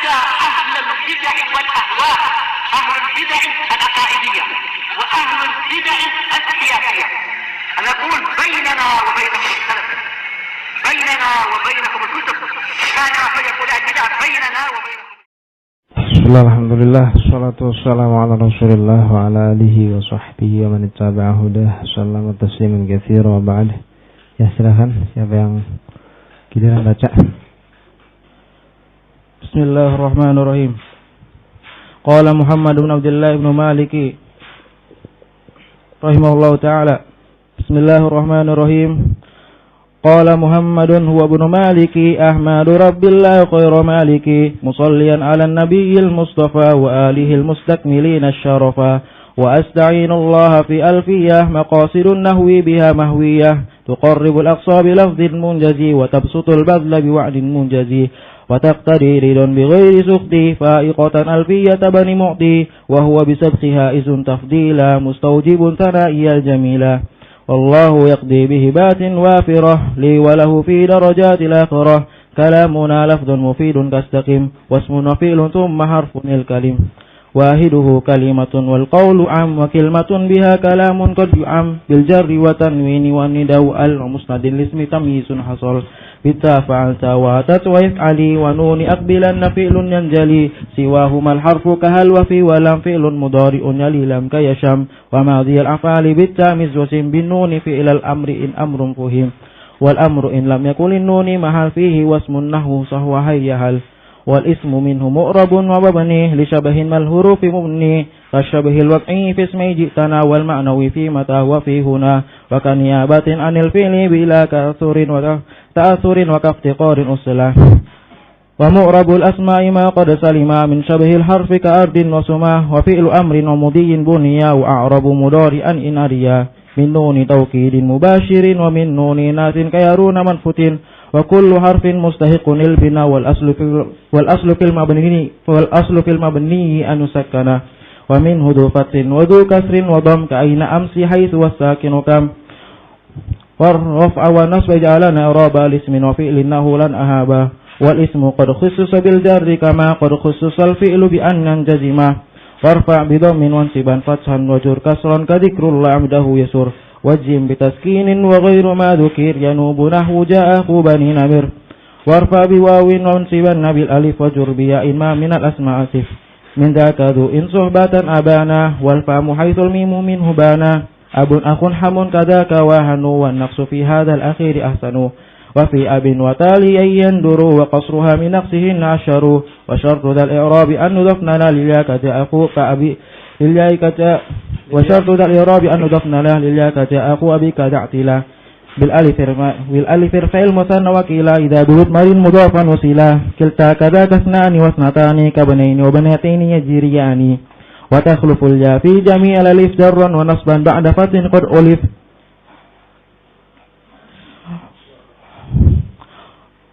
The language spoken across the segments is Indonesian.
على أهل البدع والأهواء، أهل البدع العقائدية وأهل البدع السياسية. أنا أقول بيننا وبينكم السلف، بيننا وبينكم الكتب، كان فيقول البدع بيننا وبينكم. Bismillah, alhamdulillah, salatu wassalamu ala rasulillah wa ala alihi wa sahbihi wa man ittaba'a hudah, sallama tasliman katsira wa ba'd. Ya, silakan siapa yang giliran baca. Bismillahirrahmanirrahim. Qala Muhammad bin Abdullah bin Maliki rahimahullahu ta'ala. Bismillahirrahmanirrahim. Qala Muhammadun huwa ibnu Maliki ahmadu rabbillahi khairu maliki musalliyan ala nabiyil mustafa wa alihil mustakmilin asyarafa wa asta'inu Allah fi alfiyah maqasidun nahwi biha mahwiyah tuqarribul aqsa bi lafdhin munjazi wa tabsutul badla bi wa'din munjazi wa taqtadi ridun bi ghairi sukhti fa'iqatan alfiyata bani mu'ti wa huwa bi sabqiha izun tafdila mustawjibun thana'iyal jamila. والله يقضي بهبات وافرة لي وله في درجات الآخرة كلامنا لفظ مفيد كاستقم واسم وفيل ثم حرف الكلم واحده كلمة والقول عام وكلمة بها كلام قد يعم بالجر وتنوين والنداء المسند الاسم تمييز حصل بالتاء فعلت واتت ويفعلي ونون أقبلن فعل ينجلي سواهما الحرف كهل وفي ولم فعل مضارع يلي لم كيشم وماضي الأفعال بالتاميز وسم بالنون فعل الأمر إن أمر فهم والأمر إن لم يكن النون محل فيه واسم النحو صهو هيهل والاسم منه مؤرب ومبني لشبه ما الحروف مبني كالشبه الوقعي في اسم جئتنا والمعنوي في متى وفي هنا وكنيابة عن الفعل بلا تأثر وكافتقار أصله ومؤرب الأسماء ما قد سلم من شبه الحرف كأرض وسما وفعل أمر ومضي بنيا وأعرب مضارعا إن أريا من نون توكيد مباشر ومن نون ناس كيرون منفت وكل حرف مستحق البناء والأصل في المبني أن يسكن ومنه ذو فتح وذو كسر وضم كأين أمس حيث والساكن كم والرفع والنصب جعلنا إعرابا الاسم وفعل نحو لن أهابا والاسم قد خصص بالجر كما قد خصص الفعل بأن ينجزما وارفع بضم وانصبا فتحا وجر كسرا كذكر الله عمده يسر والجيم بتسكين وغير ما ذكر ينوب نحو جاء أخو بني نمر وارفع بواو وانصبا بالألف وجر بياء ما من الأسماء صف من ذاك ذو إن صحبة أبانا والفام حيث الميم منه بانا أب أخ حم كذاك واهن والنقص في هذا الأخير أحسن وفي أب وتالي أن يندروا وقصرها من نقصهن عشر وشرط ذا الإعراب أن نضفنا للياك جاء أخو كأبي وشرط ذا الإعراب أن نضفنا للياك جاء أخو أبيك دعتلا بالألف ارفع المثنى وكيلا إذا بمضمر مضافا وسيلا كلتا كذاك اثنان واثنتان كبنين وبناتين يجريان وتخلف الياء في جميع الألف جرا ونصبا بعد فتح قد ألف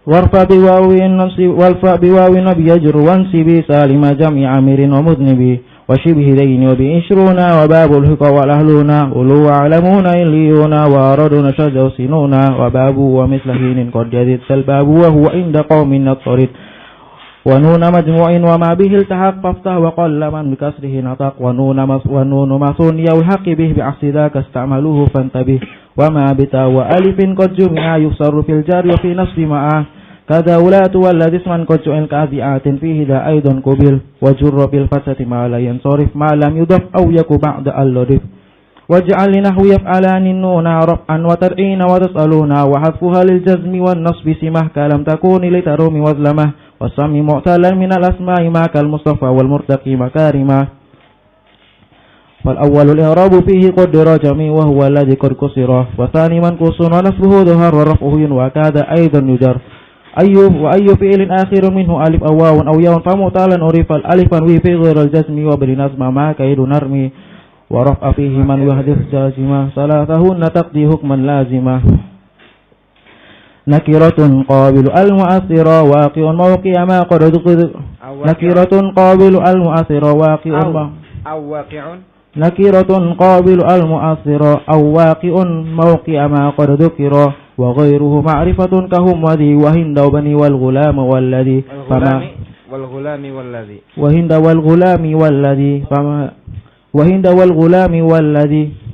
وارفع بواو بيجر وانسب سالم جميع عامر ومذنب وشبه دين وبإشرون وباب الحقى والأهلون أولو وعلمون إليون وأرادون شجر سنون وباب ومثل حين قد جدد الباب وهو عند قوم نطرد ونون مجموع وما به التحق فافتح وقل من بكسره نطق ونون مثني والحق به بعكس ذاك استعملوه فانتبه وما بتا وألف قد جمع يكسر في الجار وفي نصب معه كذا ولا تولد اسما قد جعل كأذيات فيه ذا أيضا قبل وجر بالفتحة ما لا ينصرف ما لم يضف أو يك بعد اللطف واجعل لنحو يفعلان النون رفعا وترعين وتسألون وحذفها للجزم والنصب سمه كلم تكون لتروم وظلمه والسم معتلا من الأسماء ما كالمصطفى والمرتقي مكارمه والأول الإعراب فيه قدر جميع وهو الذي قد كسر وثاني منقوص ونصبه ظهر ورفعه وكذا أيضا يجر وأي فعل آخر منه ألف أو واو أو ياء فمعتلا عرف الألف في غير الجزم وبر نصب ما كيد نرمي ورفع فيه من يحدث جازما ثلاثهن تقضي حكما لازما نكرة قابل المؤثر واقع موقع ما قد ذكر نكرة قابل المؤثر واقع نكرة قابل المؤثر أو واقع موقع ما قد ذكر وغيره معرفة كهم وذي وهند وبني والغلام والذي wal ghulami walladhi. Wa hinda wal ghulami walladhi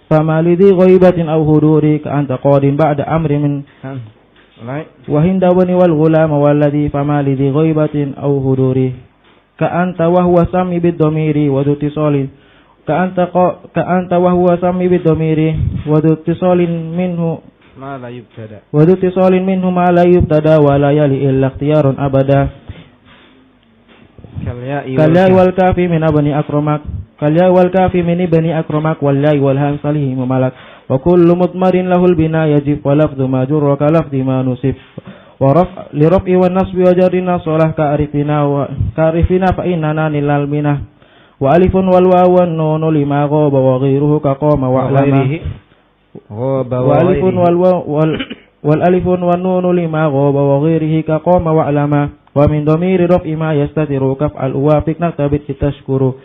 fama lidhi ghaibatin aw huduri ka anta qadin ba'da amri min wa hinda wal ghulama walladhi fama lidhi ghaibatin aw huduri ka anta wa huwa sami bid dhamiri wa dutisali ka anta wa huwa sami bid dhamiri wa dutisalin minhu ma la yubtada wa la yali illa ikhtiyarun abada kalya wal kafi min abni akramak kalya wal kafi min ibni akramak wal ya wal ham salihi malak wa kullu mudmarin lahul bina yajib wa lafdhu ma jurra ka lafdhi ma nusib wa li raf'i wan nasbi wa jarrina salah ka arifina fa innana nilal minah wa alifun wal wawu wan nun lima ghaba wa ghayruhu ka qama wa alama wa alifun wal alifun wan nun lima ghaba wa ghayrihi ka qama wa alama wa min dhamiri raf'i ma yastatiru kaf'al uwafik naktabit tashkuru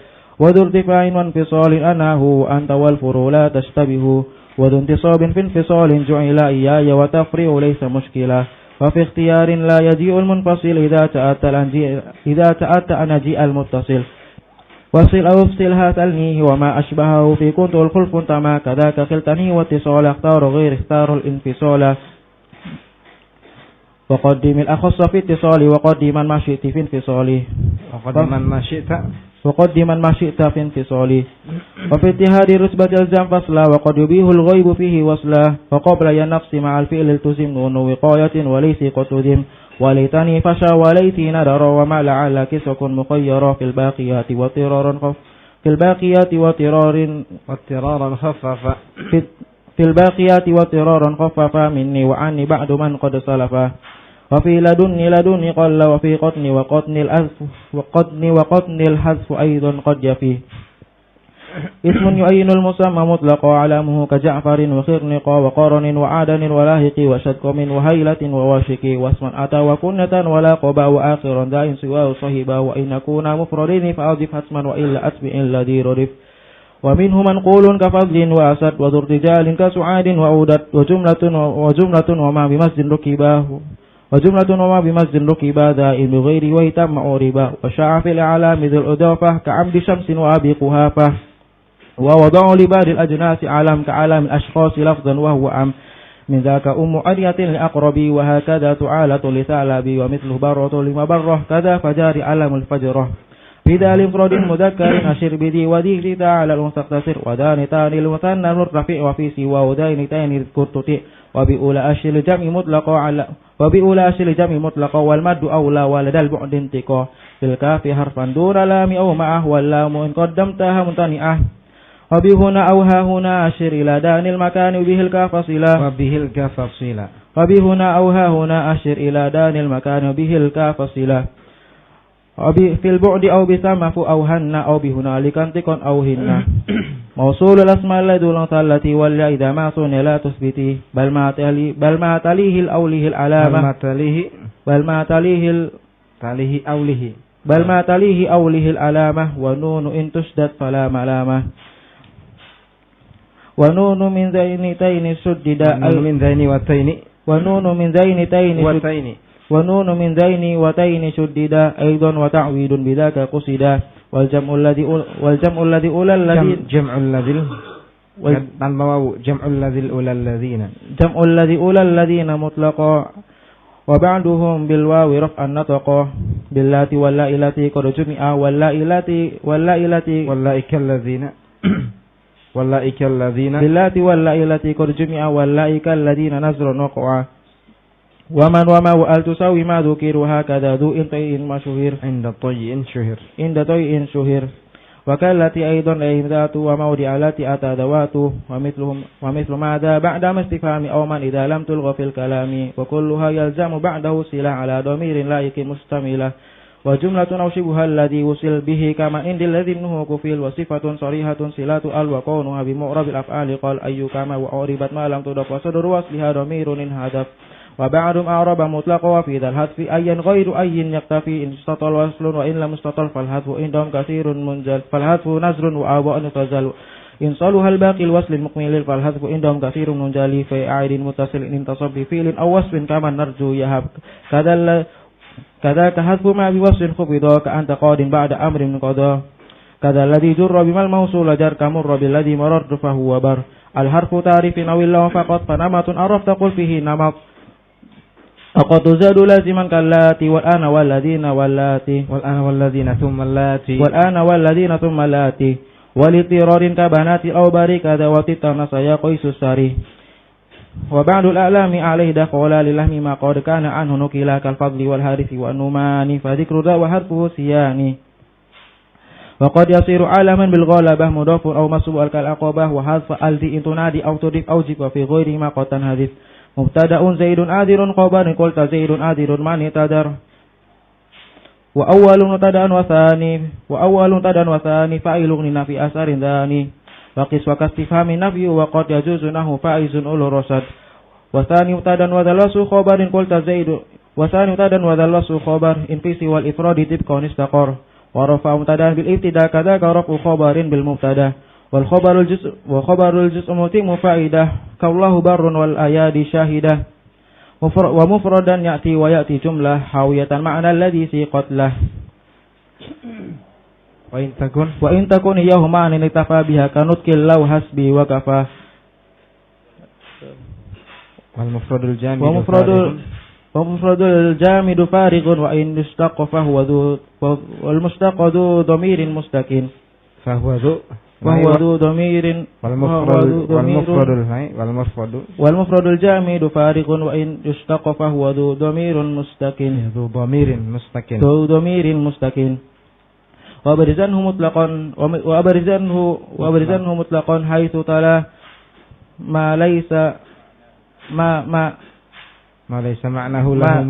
wa durtifa'in wan fisalin anahu anta wal furu la tashtabihu wa duntisabin fin fisalin ju'ila iyaya wa tafri'u laysa mushkila wa fi ikhtiyarin la yaji'ul munfasil idha ta'atta anaji al muttasil wasil aw ufsil hatalnihi wa ma ashbahahu fi kuntul khulfun tama kadaka khiltani wa tisal akhtaru ghair ikhtarul infisala wa qaddim al akhassa fi ittisali wa qaddiman ma syi'ti fi infisali وقدما ما شئت في انفصالي وفي اتهاد رتبة الزم فصلا وقد يبيه الغيب فيه وصلا وقبل النفس مع الفعل التزم نون وقاية وليس قصدم وليتني فشا وليتي ندر وما لعل كسك مخيرا في الباقيات وطرارا خففا مني وعني بعد من قد سلفا وفي لدني قل وفي قطني وقطن الحذف أيضا قد يفي اسم يعين المسمى مطلق علامه كجعفر وخرنق وقرن وعدن ولاهق وشدقم وهيلة وواشك واسما أتى وكنة ولا قبا وآخر داء سواه صهبا وإن كون مفردين فأضف حسما وإلا أتبع الذي ردف ومنه منقول كفضل وأسد وذو ارتجال كسعاد وعودت وجملة وما بمسجد ركباه دائم بغير ويتم عربا وشاع في الأعلام ذو الأضافة كعمد شمس وأبي قهافة ووضع لبعض الأجناس علم كعلم الأشخاص لفظا وهو عم من ذاك أرية لأقربي وهكذا تعالة لثعلبي ومثله برة لمبرة كذا فجار علم الفجرة بذا الانفراد مذكر أشر بدي وذي تعالى المستقتصر ودانتان المثنى المرتفع وفي سوى ودانتان اذكر تطيع وبأولى أشر الجمع مطلقا والمد أولى ولدى البعد انتقا في الكاف حرفا دور لام أو معه واللام إن قدمتها ممتنئة وبهنا أو ها هنا أشر إلى دان المكان وبه الكاف صلة وبهنا أو ها هنا أشر إلى دان المكان وبه الكاف صلة في البعد أو بسمف أو هن أو بهنالك انتقا أو هن موصول الأسماء لدول التي ولا إذا ما صن لا تثبتي بل ما تليه الأوله العلامة بل ما تليه أوله العلامة ونون إن تشدد فلا ملامة ونون من ذينتين شدد ونون من ذين وتين شددا أيضا وتعويد بذاك قصدا والجمع الذي أولى الذين مطلقا وبعدهم بالواو رفعا نطقا باللات واللائلة قد جمع واللائك الذين نزر وقعا ومن وما وأل تساوي ما ذكر هكذا ذو طيء مشهور عند طيء شهر وكالتي أيضا ذات وموضع التي أتى ذوات ومثل ماذا بعد ما استفهام أو من إذا لم تلغى في الكلام وكلها يلزم بعده صلة على ضمير لائق مستملة وجملة أو شبه الذي وصل به كما عند الذي منه كفيل وصفة صريحة صلات وكونها بمعرب الأفعال قال أي كما وأعربت ما لم تضف وصدر وصلها ضمير انهدف وبعد أعرب مطلق وفي ذا الحذف أيا غير أي يكتفي إن استطل وصل وإن لم استطل فالحذف عندهم كثير منزل فالحذف نزر وآباء تزل إن صلها الباقي الوصل المكمل فالحذف عندهم كثير منجلي في أعيد متصل إن انتصب بفيل أو وصف كما نرجو يهب كذاك حذف ما بوصف خفض كأنت قاد بعد أمر من قضاء كذا الذي جر بما الموصول جر كمر بالذي مررت فهو بر الحرف تعريف أو الله فقط فنمط عرفت قل فيه نمط وقد تزاد لازما كاللاتي والآن والذين واللاتي والآن والذين ثم اللاتي والاضطرار كبنات أو باري كذا وتتنص يا قيس الساري وبعد الأعلام عليه دخل للهم ما قد كان عنه نكلا كالفضل والهارث والنمان فذكر ذا وحرفه سياني وقد يصير عالما بالغلبة مضاف أو مسبوع كالعقبة وحذف ألدي إن تنادي أو تضيف أو جب في غير ما قد تنهذف مبتدأ زيد آذر خبر قلت زيد آذر من تدر وأول مبتدأ وثاني فاعل غنى في أثر ثاني وقس وكاستفهام النفي وقد يجوز نحو فائز أولو رشد وثاني مبتدأ وثلاث خبر قلت زيد وثاني مبتدأ وثلاث خبر إن في سوى الإفراد تبقى استقر ورفع مبتدأ بالابتداء كذاك رفع خبر بالمبتدأ وخبر الجزء متم فائدة كالله بر والآيات شاهدة ومفردا يأتي ويأتي جملة حاوية معنى الذي سيقت له وإن تكن إياه معنى اكتفى بها كنطق لو حسبي وكفى ومفرد الجامد فارغ وإن اشتق فهو ذو والمشتق ذو ضمير مستكن فهو ذو ضمير والمفرد الجامد فارغ وإن يشتق فهو ذو ضمير مستكن وأبرزنه مطلقا حيث تلا ما ليس معناه له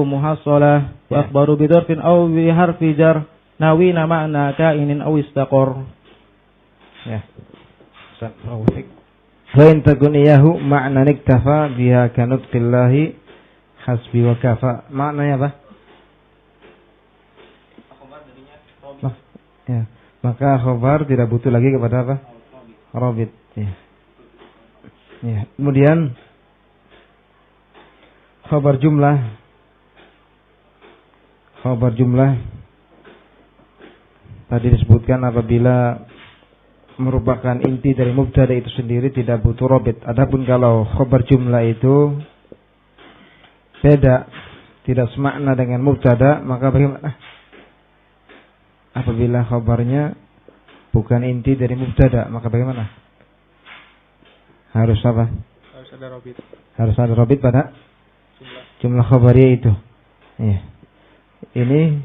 محصلا وأخبر بظرف أو بحرف جر ناوين معنى كائن أو استقر فإن تكن إياه معنى اكتفى بها كنطق الله حسبي وكفى maknanya apa? Ya. Maka khobar tidak butuh lagi kepada apa? Rabit. Ya. Ya. Kemudian khobar jumlah tadi disebutkan apabila merupakan inti dari mubtada itu sendiri tidak butuh rabit. Adapun kalau khobar jumlah itu beda, tidak semakna dengan mubtada, maka bagaimana? Apabila khabarnya bukan inti dari mubtada, maka bagaimana? Harus apa? Harus ada rabit. Harus ada rabit pada jumlah khabariyah itu. Ya. Ini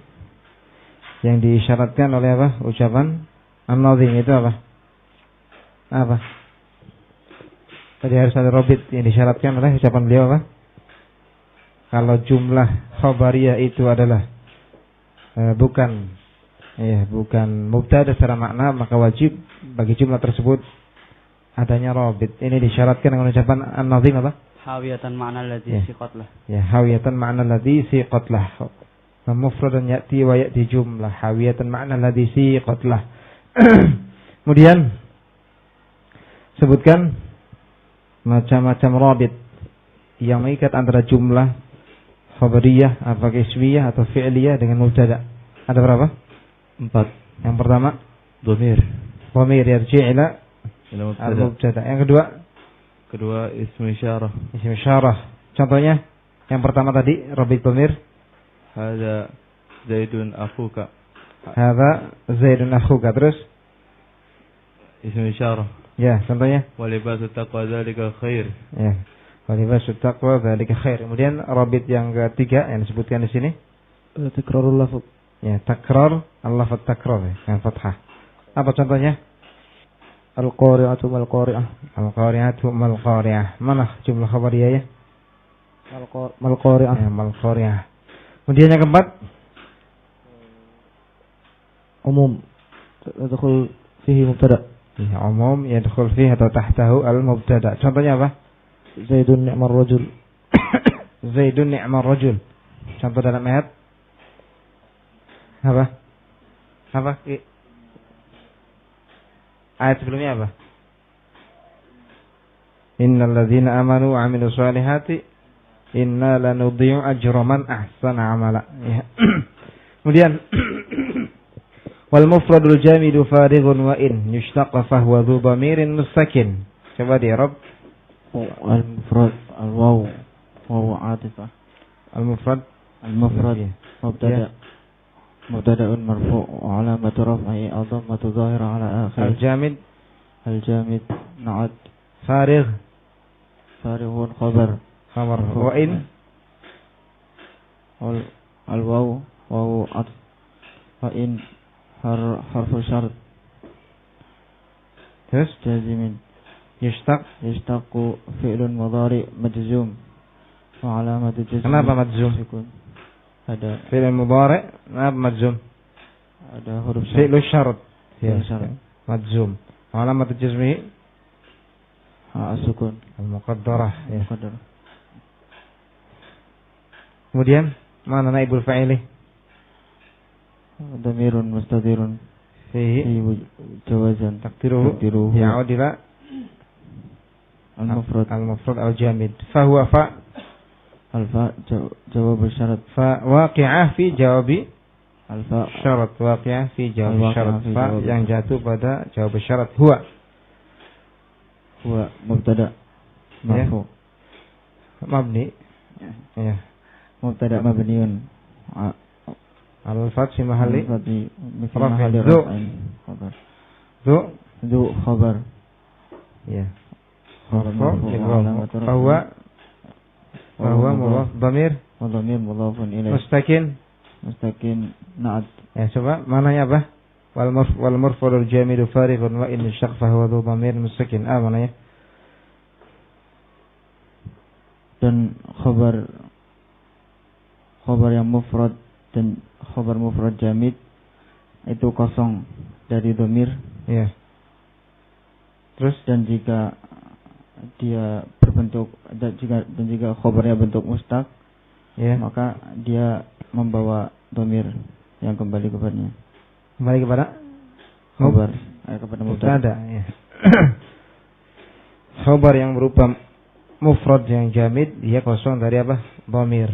yang disyaratkan oleh apa? Ucapan an-nazim itu apa? Apa? Tadi harus ada rabit yang disyaratkan oleh ucapan beliau apa? Kalau jumlah khabariyah itu adalah bukan mubtada secara makna, maka wajib bagi jumlah tersebut adanya rabit. Ini disyaratkan dengan ucapan an-nazim apa? Hawiyatan ma'na alladhi siqat lah. Ya, hawiyatan ma'na alladhi siqat lah. Mufradan ya'ti wa ya'ti jumlah. Hawiyatan ma'na alladhi siqat lah. Kemudian sebutkan macam-macam rabit yang mengikat antara jumlah khabariyah, apakah ismiyah atau fi'liyah dengan mubtada. Ada berapa? 4. Yang pertama Dhamir yarji' ila al-mubtada. Yang kedua ismu isyarah. Contohnya yang pertama tadi rabit dhamir. Hadza Zaidun akhuka. Terus Ismu isyarah. Ya, contohnya Wa libasu taqwa dzalika khair. Ya. Wa libasu taqwa dzalika khair. Kemudian rabit yang ketiga yang disebutkan di sini takrarul lafz. Ya, takrar, al-lafz takrar dengan fathah. Apa contohnya? Al-qari'atu mal-qari'ah. Al-qari'atu mal-qari'ah. Mana jumlah khabariyah ya? Mal-qari'ah. Ya, mal-qari'ah. Kemudian yang keempat umum yadkhul fihi mubtada. Ya, umum yadkhul fihi atau tahtahu al-mubtada. Contohnya apa? Zaidun ni'mar rajul. Zaidun ni'mar rajul. Contoh dalam ayat apa? Ayat sebelumnya apa? Innal ladzina amanu wa 'amilus solihati Inna lanudhi'u ajra man ahsana amala. Ya. Kemudian wal mufradul jamidu farighun wa in yushtaqqa fa huwa dhu dhamirin mustakin. Coba di Arab. Al mufrad al waw waw atifah. Al mufrad mubtada mubtada'un marfu' wa 'alamatu raf'ihi ad-dhammatu dhahira 'ala akhirih. Al jamid na'at farighun khabar wa in al waw waw atf wa in harfu syart terus jazimin yashtaqu fi'lun mudhari majzum wa 'alamatu jazmi. Kenapa majzum? Ada fi'l mudhari kenapa majzum? Ada huruf fi'l syarat. Ya, syarat. Majzum. Wa 'alamatu jazmi sukun al-muqaddarah. Ya. muqaddar. Kemudian mana naibul fa'ili? Dhamirun mustatirun Fihi jawazan takdiruhu ya'ud ila al-mufrad al-jamid. Fa huwa fa al-fa jawab syarat fa waqi'ah fi jawabi al-fa syarat waqi'ah fi jawab Al-waqi'ah syarat fi fa jawab. yang jatuh pada jawab syarat huwa mubtada marfu mabni ya mubtada mabniun al-fath fi mahalli fi Raf'in. mahalli Dhu. raf'in khabar dhu khabar ya khabar marfu wa alamatu fa huwa mudhaf dhamir wa dhamir mudhafun ilaih mustakin na'at. ya coba mananya apa wal murfadul jamidu farighun wa in syaqfa huwa dhu dhamir mustakin mananya Dan khabar yang mufrad dan khabar mufrad jamid itu kosong dari dhamir. ya terus Dan jika dia berbentuk dan jika khabarnya bentuk mustaq, ya maka dia membawa dhamir yang kembali kepadanya. kembali kepada Khabar kepada mubtada. ada ya khabar yang berupa mufrad yang jamid dia kosong dari apa dhamir.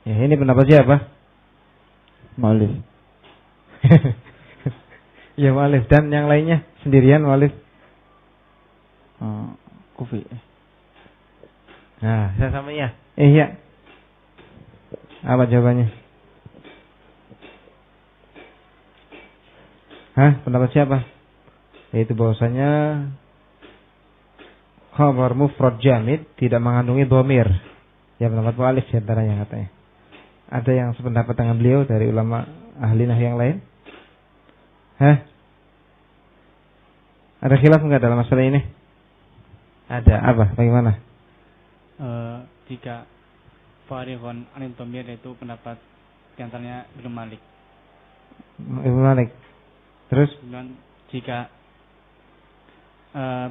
Ya ini pendapat siapa? Mu'allif. Ya mu'allif dan yang lainnya sendirian mu'allif. Kufi. Nah, saya sama ya. Iya. Apa jawabannya? Pendapat siapa? Yaitu bahwasanya khabar mufrad jamid tidak mengandungi dhamir. Ya pendapat mu'allif di antaranya katanya. Ada yang sependapat dengan beliau dari ulama ahli nahwu yang lain? Ada khilaf enggak dalam masalah ini? Ada. Apa? Bagaimana? Jika farighun anil dhamir itu pendapat di antaranya Ibnu Malik. Ibnu Malik. Terus? Dan jika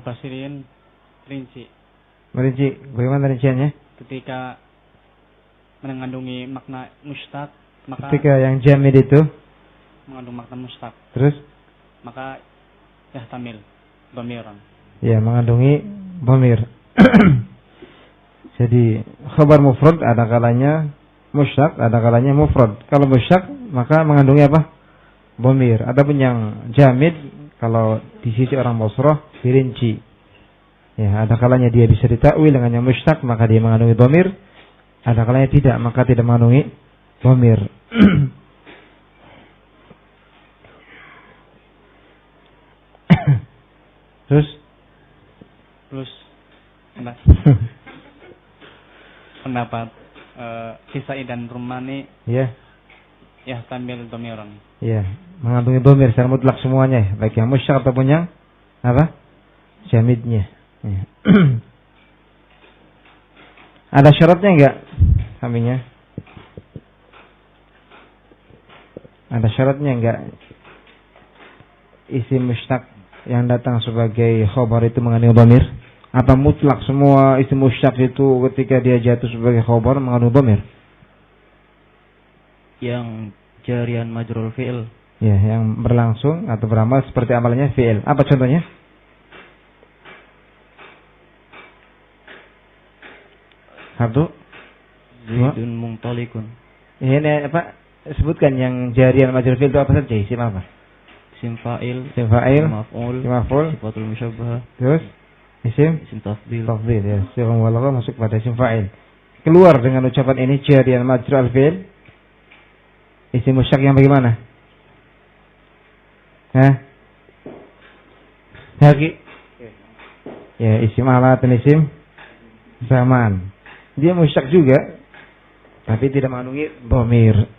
Basirin rinci. Merinci. Bagaimana rinciannya? Ketika mengandungi makna mustaq, maka Ketika yang jamid itu mengandung makna mustaq, terus maka yahtamil dhamiran. ya mengandungi dhamir. Jadi khabar mufrad ada kalanya musyak, ada kalanya mufrad. Kalau musyak maka mengandungi apa? Dhamir. Adapun yang jamid kalau di sisi orang Basrah dirinci. Ya, ada kalanya dia bisa ditakwil dengan yang musyak maka dia mengandungi dhamir. Ada kalanya tidak maka tidak mengandungi dhamir. Terus pendapat Kisai dan Rumani ya. yahtamil dhamiran. Ya, mengandungi dhamir secara mutlak semuanya, baik yang musyak ataupun yang apa? Jamidnya. Ya. Ada syaratnya enggak? Sampingnya. Ada syaratnya enggak? Isim musyak yang datang sebagai khabar itu mengandung dhamir? Atau mutlak semua isim musyak itu ketika dia jatuh sebagai khabar mengandung dhamir? Yang jarian majrul fi'il. Ya, yang berlangsung atau beramal seperti amalnya fi'il. Apa contohnya? Satu. Zaidun muntalikun. Ini apa? Sebutkan yang jari al-majrur fi'il itu apa saja? Isim apa? Isim fa'il, Isim fa'il, maf'ul, maf'ul, sifatul musyabbah, terus isim tafdhil. tafdhil ya. Sighah mubalaghah masuk pada isim fa'il. Keluar dengan ucapan ini jari al-majrur al-fi'il. Isim musyak yang bagaimana? Hah? Haki. Ya, isim alat dan isim zaman. Dia musyak juga, tapi tidak mengandungi dhamir.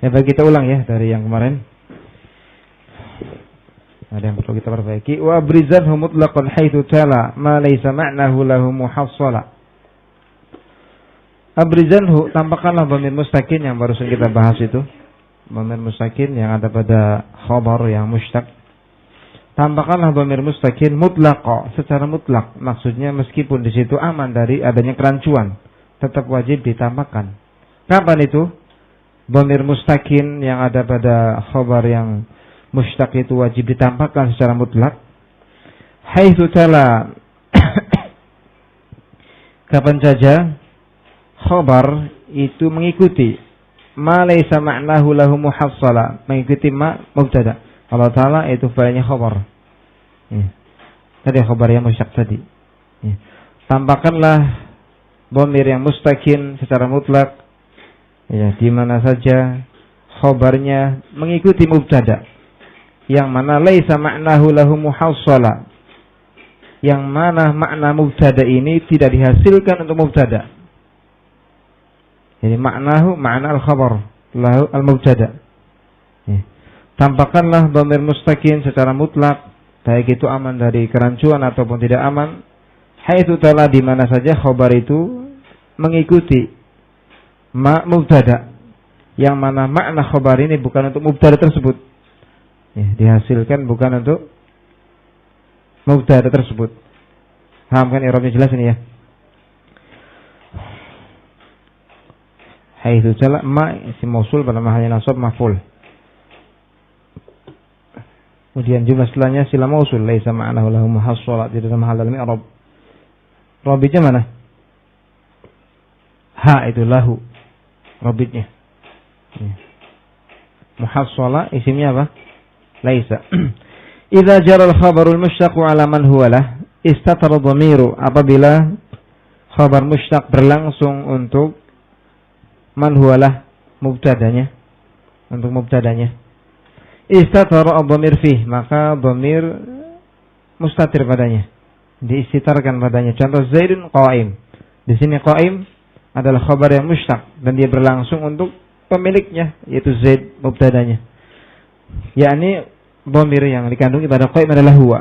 Ya, bagi kita ulang ya dari yang kemarin. Ada yang perlu kita perbaiki. Wa brizanhu mutlaqan haitsu tala ma laysa ma'nahu lahu muhassala. Abrizanhu, tampakkanlah dhamir mustakin yang barusan kita bahas itu. Dhamir mustakin yang ada pada khabar yang mushtaq. Tampakkanlah dhamir mustakin mutlaqa, secara mutlak. Maksudnya meskipun di situ aman dari adanya kerancuan, tetap wajib ditampakkan. Kapan itu? Dhamir mustakin yang ada pada khabar yang mushtaq itu wajib ditampakkan secara mutlak. Haitsu tala, kapan saja khabar itu mengikuti ma laysa ma'nahu lahu muhassala, mengikuti ma mubtada. Allah Ta'ala itu fa'ilnya khabar. Tadi khabar yang musyak tadi. Tampakkanlah dhamir yang mustakin secara mutlak, ya, di mana saja khabarnya mengikuti mubtada, yang mana laisa ma'nahu lahu muhassala, yang mana makna mubtada ini tidak dihasilkan untuk mubtada. Jadi maknahu makna al-khabar lahu al-mubtada. Tampakkanlah dhamir mustakin secara mutlak, baik itu aman dari kerancuan ataupun tidak aman. Haitsu tala, di mana saja khabar itu mengikuti ma mubtada, yang mana makna khabar ini bukan untuk mubtada tersebut. Dihasilkan bukan untuk mubtada tersebut. Paham kan i'rabnya jelas ini ya? Haitsu tala ma isim mausul pada mahalnya nasab maf'ul. Kemudian jumlah setelahnya sila mausul, laisa ma'nahu lahu muhassala, tidak dalam hal dalam i'rab. Rabitnya mana? Ha itu lahu. Rabitnya. Muhassala isimnya apa? Laisa. Idza jara al-khabarul mushtaqu ala man huwa lah, istatara dhamiru, apabila khabar mushtaq berlangsung untuk man huwa lah, mubtadanya, untuk mubtadanya. Istatara ad-dhamir fih, maka dhamir mustatir padanya, diistitarkan padanya. Contoh Zaidun qa'im. Di sini qa'im adalah khabar yang mushtaq dan dia berlangsung untuk pemiliknya, yaitu Zaid mubtadanya. Yakni dhamir yang dikandungi pada qa'im adalah huwa.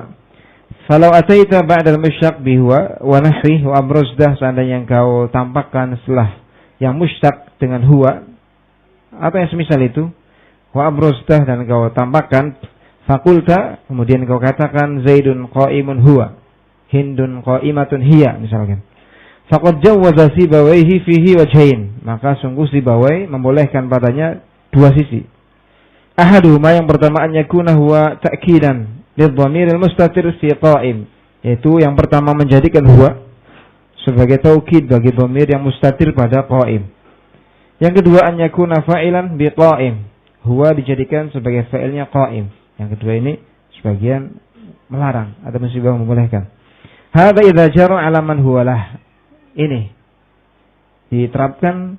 Falau ataita ba'da al-mushtaq bi huwa wa nahwi wa abruzdah, seandainya engkau tampakkan setelah yang mushtaq dengan huwa atau yang semisal itu, wa abruzdah, dan kau tampakkan, fakulta, kemudian kau katakan Zaidun qa'imun huwa, Hindun qa'imatun hiya misalkan. Faqad jawwaza Sibawayhi fihi wajhain, maka sungguh Sibawai membolehkan padanya dua sisi. Ahaduhuma, yang pertama, an yakuna huwa ta'kidan lidh-dhamir al-mustatir fi qa'im, yaitu yang pertama menjadikan huwa sebagai taukid bagi dhamir yang mustatir pada qa'im. Yang kedua, an yakuna fa'ilan bi qa'im, huwa dijadikan sebagai fa'ilnya qa'im. Yang kedua ini sebagian melarang, ada musibah membolehkan. Hadza idza jara 'ala man huwa lah. Ini diterapkan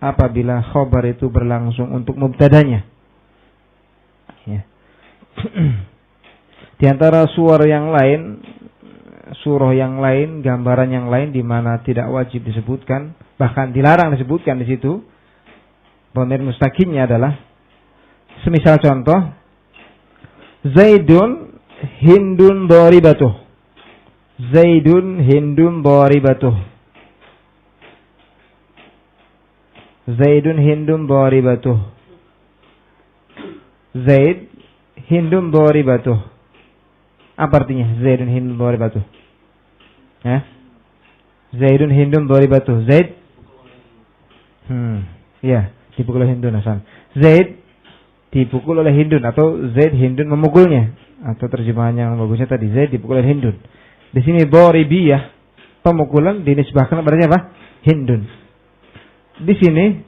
apabila khabar itu berlangsung untuk mubtadanya. Ya. Di antara surah yang lain, gambaran yang lain di mana tidak wajib disebutkan, bahkan dilarang disebutkan di situ, dhamir mustakinnya adalah semisal contoh Zaidun Hindun dharibatuh. Zaidun Hindun dharibatuh. Zaidun Hindun dharibatuh. Zaid Hindun dharibatuh. Apa artinya Zaidun Hindun dharibatuh? Zaidun Hindun dharibatuh. Zaid ya, dipukul oleh Hindun, Hasan. Zaid dipukul oleh Hindun, atau Zaid Hindun memukulnya, atau terjemahan yang bagusnya tadi Zaid dipukul oleh Hindun. Di sini dharibiyah, pemukulan dinisbahkan kepadanya apa? Hindun. Di sini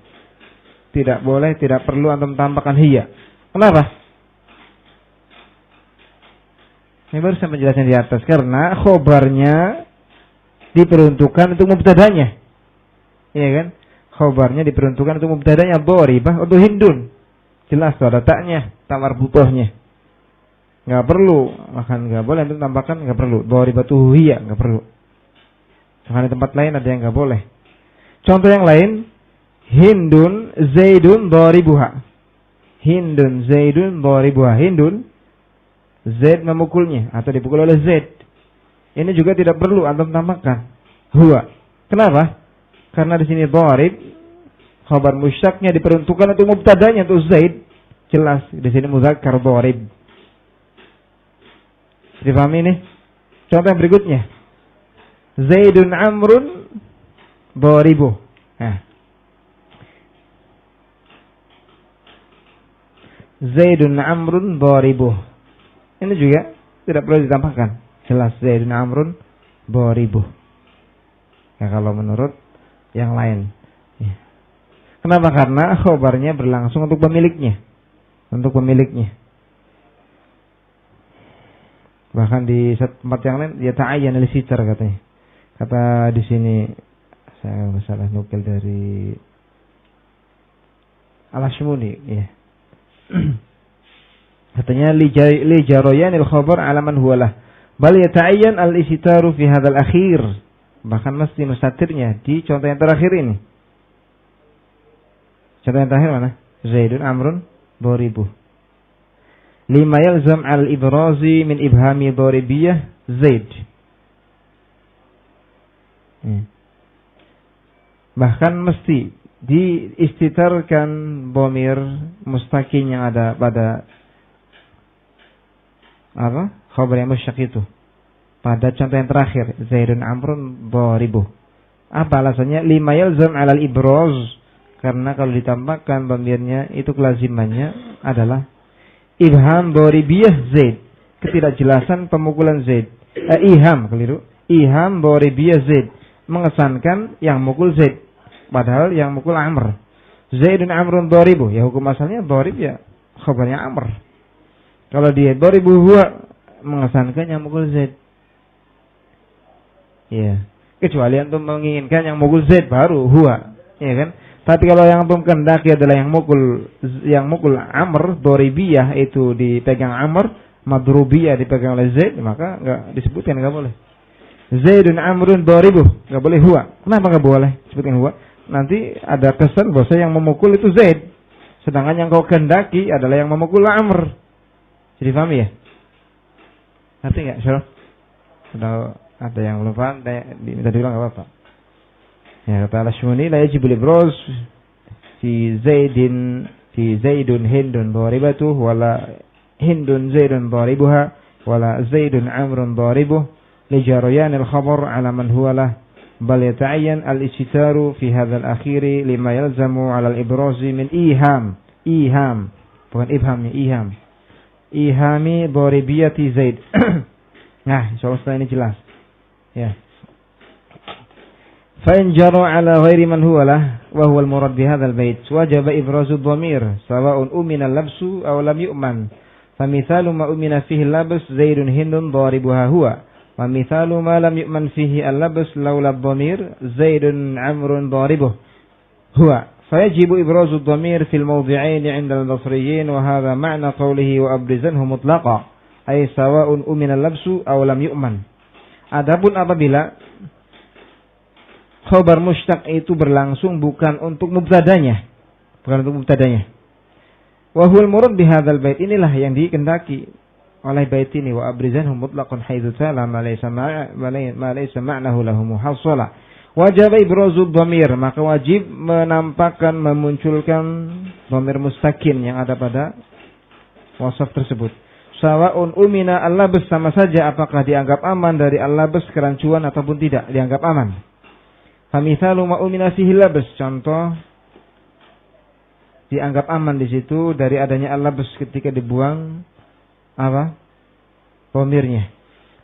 tidak boleh, tidak perlu antum tambahkan hiya. Kenapa? Ini baru saya menjelaskan di atas. Karena khobarnya diperuntukkan untuk mubtadanya. Iya kan? Khobarnya diperuntukkan untuk mubtadanya dharibah untuk Hindun. Jelas tuh ada taknya, tak marbutohnya. Nggak perlu, bahkan nggak boleh untuk tambahkan, nggak perlu. Dharibatuhu hiya, nggak perlu. Bahkan di tempat lain ada yang nggak boleh. Contoh yang lain, Hindun Zaidun dharibuha. Hindun Zaidun dharibuha. Hindun, Zaid memukulnya atau dipukul oleh Zaid. Ini juga tidak perlu antum tambahkan huwa. Kenapa? Karena di sini dharib, khabar musyaqqnya diperuntukkan untuk mubtadanya untuk Zaid. Jelas di sini muzakkar dharib. Dipahami ini? Contoh yang berikutnya. Zaidun Amrun dharibuh. Nah. Zaidun Amrun dharibuh. Ini juga tidak perlu ditambahkan. Jelas Zaidun Amrun dharibuh. Ya kalau menurut yang lain. Ya. Kenapa? Karena khobarnya berlangsung untuk pemiliknya. Untuk pemiliknya. Bahkan di tempat yang lain ya ta'ayyan al-sitar katanya. Kata di sini saya salah nukil dari Al-Ashmuni ya. Katanya li jaroyanil khabar ala man huwalah bal yata'ayyan al-isitaru fi hadzal akhir. Bahkan mesti mustatirnya di contoh yang terakhir ini. Contoh yang terakhir mana? Zaidun Amrun dharibuh. Lima yalzam al-ibrazi min ibhami dharibiyah Zaid. Bahkan mesti diistitarkan dhamir mustaqim yang ada pada apa? Khabar yang musyaq itu. Pada contoh yang terakhir, Zaidun Amrun dharibuh. Apa alasannya? Lima yalzam alal ibraz. Karena kalau ditambahkan dhamirnya itu kelazimannya adalah ibham dharibiyah Zaid. Ketidakjelasan pemukulan Zaid. Iham, keliru. Iham dharibiyah Zaid. Mengesankan yang mukul Zaid. Padahal yang mukul Amr. Zaidun Amrun dharibuh. Ya hukum asalnya dharib ya khabarnya Amr. Kalau dia dharibuh huwa mengesankan yang mukul Zaid. Ya. Kecuali antum menginginkan yang mukul Zaid baru huwa. Ya kan? Tapi kalau yang antum kehendaki adalah yang mukul Amr, dharibiyah itu dipegang Amr, madrubiyah dipegang oleh Zaid, maka enggak disebutkan, enggak boleh. Zaidun Amrun dharibuh, enggak boleh huwa. Kenapa enggak boleh sebutkan huwa? Nanti ada kesan bahwa yang memukul itu Zaid. Sedangkan yang kau kehendaki adalah yang memukul Amr. Jadi paham ya? Ngerti enggak, Syarah? Sudah ada yang belum paham, minta diulang enggak apa-apa. Ya kata Al-Ashmuni la yajibul ibraz fi Zaidun Hindun dharibatuh wala Hindun Zaidun dharibuha wala Zaidun Amrun dharibuh li jarayanil khabar ala man huwa lah bal yata'ayyan al-istitaru fi hadzal akhiri lima yalzamu ala al-ibraz min iham bukan ibhamnya ihami dharibiyati Zaid. Nah insyaallah setelah ini jelas ya. فإن جرى على غير من هو له وهو المراد بهذا البيت وجب إبراز الضمير سواء أمن اللبس أو لم يؤمن فمثال ما أمن فيه اللبس زيد هند ضاربها هو ومثال ما لم يؤمن فيه اللبس لولا الضمير زيد عمرو ضاربه هو فيجب إبراز الضمير في الموضعين عند البصريين وهذا معنى قوله وأبرزنه مطلقا أي سواء أمن اللبس أو لم يؤمن. Adapun apabila khabar mushtaq itu berlangsung bukan untuk mubtadanya. Wa huwal murad bihadzal bait, inilah yang dikehendaki oleh bait ini wa abrizanhu mutlaqan haitsu sala ma laysa ma'nahu lahu muhassala. Wajib ibrazu dhamir, maka wajib menampakkan memunculkan dhamir mustaqim yang ada pada wasaf tersebut. Sawa'un umina al-labs, sama saja apakah dianggap aman dari al-labs kerancuan ataupun tidak dianggap aman. Famithalu ma umina fihi labs, contoh dianggap aman di situ dari adanya al-labs ketika dibuang apa? Dhamirnya.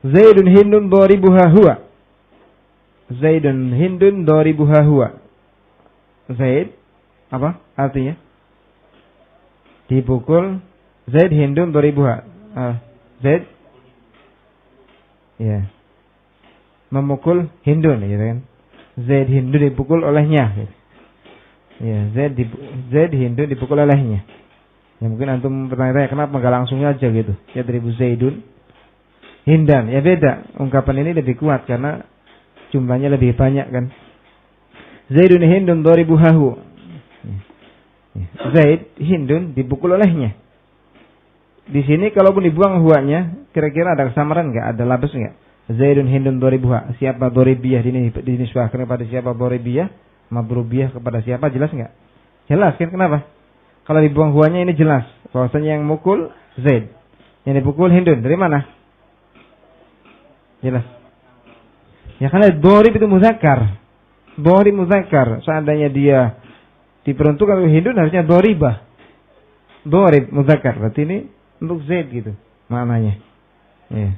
Zaidun Hindun dharibuha huwa. Zaidun Hindun doribuha huwa. Zaid apa artinya? Dipukul Zaid Hindun doribuha. Zaid ya. Memukul Hindun gitu kan. Zaid Hindun dipukul olehnya. Ya, Zaid Hindun dipukul olehnya. Ya mungkin antum bertanya-tanya kenapa enggak langsung aja gitu. Ya dari Zaidun Hindan. Ya beda. Ungkapan ini lebih kuat karena jumlahnya lebih banyak kan. Zaidun Hindun doribuhahu. Zaid Hindun dipukul olehnya. Di sini kalaupun dibuang huanya, kira-kira ada kesamaran enggak? Ada labas enggak? Zaidun Hindun doribuha. Siapa doribiyah dinisbahkan kepada siapa doribiyah? Madrubiyah kepada siapa? Jelas enggak? Jelas kan kenapa? Kalau dibuang huanya ini jelas. Bahwasanya yang mukul Zaid. Yang dipukul Hindun. Dari mana? Jelas. Ya karena dorib itu muzakkar. Dorib muzakkar. Seandainya dia diperuntukkan untuk Hindun harusnya doribah. Dorib muzakkar. Berarti ini untuk Zaid gitu maknanya. Ya.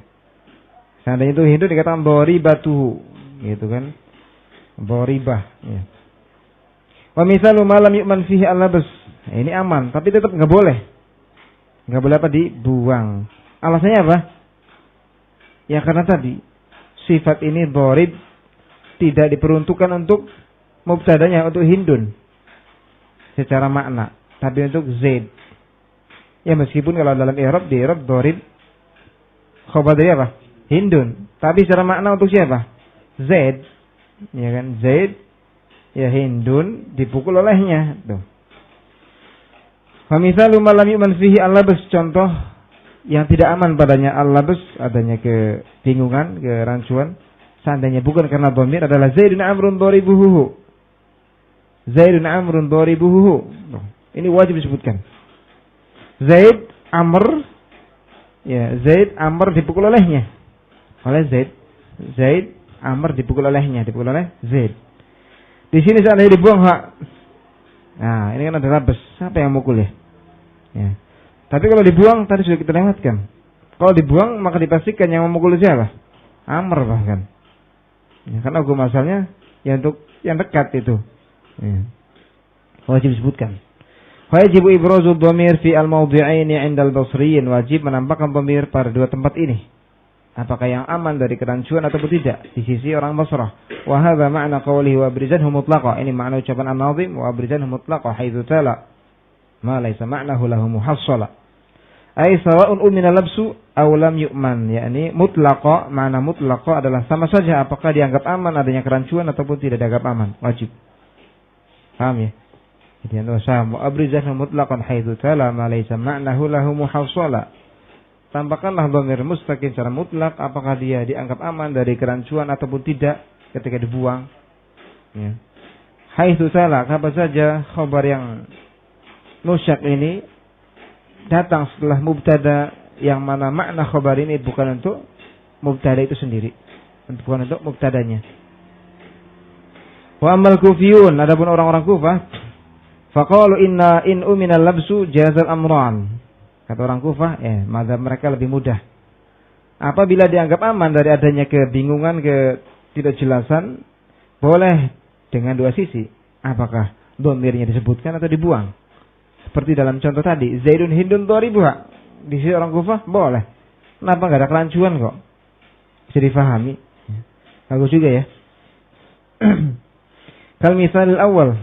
Seandainya itu Hindun dikatakan doribatuhu. Gitu kan. Doribah. Ya. Wa misalu ma lam yu'man fihi al-labs. Ini aman, tapi tetap nggak boleh. Nggak boleh apa? Dibuang. Alasannya apa? Ya karena tadi sifat ini dorib tidak diperuntukkan untuk mubtadanya, untuk Hindun secara makna, tapi untuk Zaid. Ya meskipun kalau dalam i'rab di i'rab dorib khabar dari apa? Hindun. Tapi secara makna untuk siapa? Zaid. Ya kan? Zaid. Ya Hindun dipukul olehnya. Tuh. Famisalu ma lam yu'man fihi al-labs, contoh yang tidak aman padanya al-labs, adanya kebingungan, kerancuan, seandainya bukan karena dhamir adalah Zaidun Amrun doribuhu. Zaidun Amrun doribuhu. Ini wajib disebutkan. Zaid Amr, ya Zaid Amr dipukul olehnya. Oleh Zaid. Zaid Amr dipukul olehnya, dipukul oleh Zaid. Di sini seandainya dibuang hak. Nah, ini kan ada labas. Siapa yang mukul ya? Ya. Tapi kalau dibuang tadi sudah kita lewatkan. Kalau dibuang maka dipastikan yang memukul siapa? Amr bahkan. Ya, karena hukum asalnya ya untuk yang dekat itu. Ya. Wajib disebutkan. Wajib ibrazu dhamir fi al-mawdi'aini 'inda al-basriyin, wajib menampakkan dhamir pada dua tempat ini. Apakah yang aman dari kerancuan ataupun tidak di sisi orang Basrah. Wa hadza ma'na qawlihi wa abrizanhu mutlaqa. Ini makna ucapan An-Nazim wa abrizanhu mutlaqa haitsu tala ma laysa ma'nahu lahu muhassala. Ai sawa'un umina labsu aw lam yu'man, yakni mutlaqa, makna mutlaqa adalah sama saja apakah dianggap aman adanya kerancuan ataupun tidak dianggap aman, wajib. Paham ya? Jadi yang sama abrizanhu mutlaqan haitsu tala ma laysa ma'nahu lahu muhassala. Tampakkanlah dhamir mustaqim secara mutlak apakah dia dianggap aman dari kerancuan ataupun tidak ketika dibuang. Ya. Haitsu salah, apa saja khabar yang musyak ini datang setelah mubtada yang mana makna khabar ini bukan untuk mubtada itu sendiri, bukan untuk mubtadanya. Wa amal kufiyun, adapun orang-orang Kufah, faqalu inna in umina labsu jazal amran. Kata orang Kufah, mazhab mereka lebih mudah. Apabila dianggap aman dari adanya kebingungan, ketidakjelasan, boleh dengan dua sisi. Apakah dhamirnya disebutkan atau dibuang? Seperti dalam contoh tadi, Zaidun Hindun doribuha. Di sisi orang Kufah, boleh. Kenapa enggak ada kerancuan kok? Bisa difahami. Bagus juga ya. Kal misalil awal.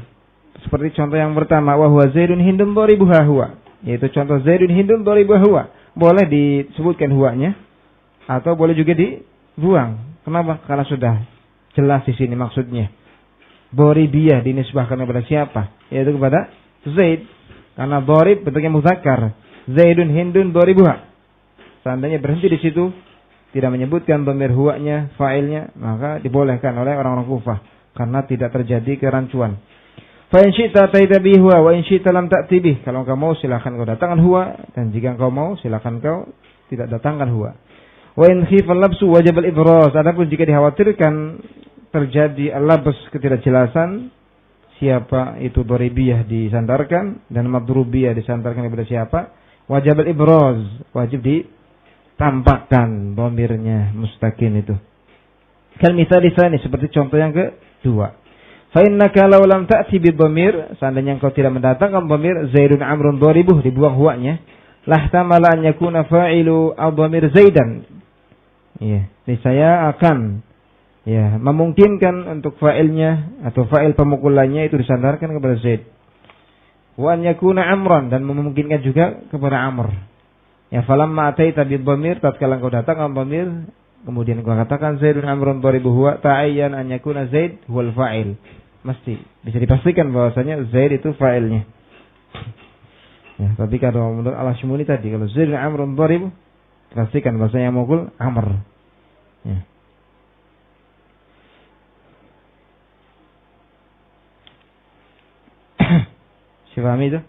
Seperti contoh yang pertama, wa huwa Zaidun Hindun doribuha huwa. Yaitu contoh Zaidun Hindun doribuha huwa. Boleh disebutkan huwanya atau boleh juga dibuang. Kenapa? Karena sudah jelas di sini maksudnya. Doribiyah dinisbahkan kepada siapa? Yaitu kepada Zaid. Karena dorib bentuknya muzakkar. Zaidun Hindun doribuha. Seandainya berhenti di situ, tidak menyebutkan dhamir huwanya, fa'ilnya, maka dibolehkan oleh orang-orang Kufah karena tidak terjadi kerancuan. Fa in syi'ta ta'ta bihi huwa wa in syi'ta lam ta'ti bih. Kalau engkau mau silakan kau datangkan huwa, dan jika engkau mau silakan kau tidak datangkan huwa. Wa in khifa al-labsu wajib al-ibraz. Adapun jika dikhawatirkan terjadi al-labs, ketidakjelasan, siapa itu doribiyah disandarkan dan madrubiyah disandarkan kepada siapa, wajib al-ibraz, wajib ditampakkan dhamirnya mustaqim itu. Kal mithali tsani, seperti contoh yang kedua. Fa innaka law lam ta'ti bid-dhamir, seandainya engkau tidak mendatangkan dhamir Zaidun Amrun dharibuh, dibuang huwanya, lahtamala an yakuna fa'ilu ad-dhamir Zaidan. Ya, saya akan memungkinkan untuk fa'ilnya atau fa'il pemukulannya itu disandarkan kepada Zaid. Wa an yakuna Amran, dan memungkinkan juga kepada Amr. Ya, falamma ataita bid-dhamir, tatkala engkau datangkan dhamir, kemudian engkau katakan Zaidun Amrun dharibuhu huwa, ta'ayyan an yakuna Zaid huwal fa'il. Mesti bisa dipastikan bahwasanya Zaid itu fa'ilnya. Ya, tapi kalau menurut Al-Ashmuni tadi, kalau Zaidun Amrun dharibuh, pastikan bahwasanya yang mukul Amr. Ya. Siapa itu?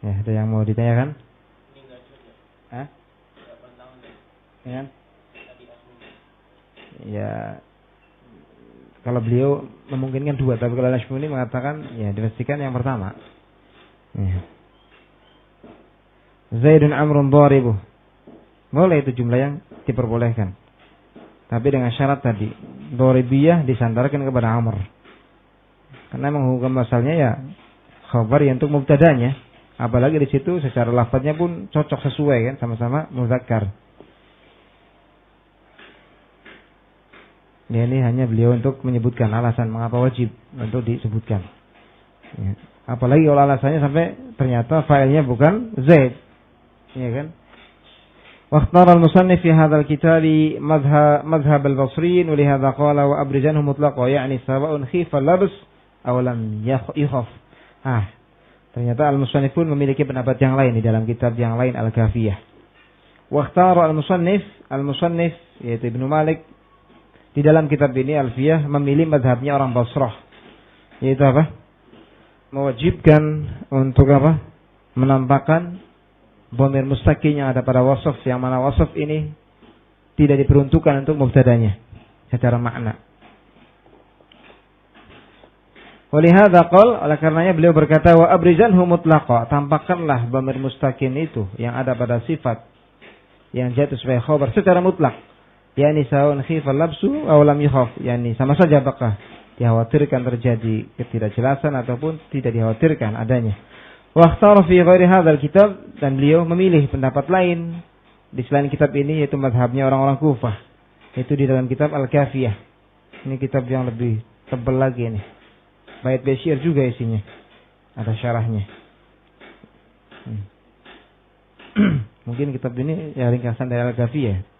Ya, ada yang mau ditanyakan? Hah? Ya, kalau beliau memungkinkan dua, tapi kalau Al-Ashmuni mengatakan ya dipastikan yang pertama. Ya. Zaidun Amrun dharibuh. Boleh itu jumlah yang diperbolehkan. Tapi dengan syarat tadi, dharibiyah disandarkan kepada Amr. Karena memang hukum asalnya ya khabar yang untuk mubtadanya, apalagi di situ secara lafadznya pun cocok sesuai kan, sama-sama muzakkar. Ya, ini hanya beliau untuk menyebutkan alasan mengapa wajib untuk disebutkan. Ya. Apalagi kalau alasannya sampai ternyata failnya bukan Zaid, ya kan? Waqtar al-musannif fi hadzal kitabi madhhab al-Basriyin wa li hadza qala wa abrijanhu mutlaqan, yani sawa'un khifa al-labs aw lam yakhaf. Ternyata al-musannif pun memiliki pendapat yang lain di dalam kitab yang lain Al-Kafiyah. Waqtar al-musannif yaitu Ibnu Malik di dalam kitab ini Alfiyah memilih mazhabnya orang Basrah, yaitu apa? Mewajibkan untuk apa? Menampakkan dhamir mustaqil yang ada pada wasaf, yang mana wasaf ini tidak diperuntukkan untuk mubtadanya secara makna. Walihada qol, oleh karenanya beliau berkata wa abrizanhu mutlaqa, tampakkanlah dhamir mustaqil itu yang ada pada sifat yang jatuh sebagai khabar secara mutlak. Yani saun khifal labsu aw lam yukhaf, yani sama saja apakah dikhawatirkan terjadi ketidakjelasan ataupun tidak dikhawatirkan adanya. Wa ikhtara fi ghairi hadzal kitab, dan beliau memilih pendapat lain di selain kitab ini, yaitu mazhabnya orang-orang Kufah, yaitu di dalam kitab Al-Kafiyah. Ini kitab yang lebih tebal lagi ini. Bait Bashir juga isinya. Ada syarahnya. Mungkin kitab ini ya ringkasan dari Al-Kafiyah.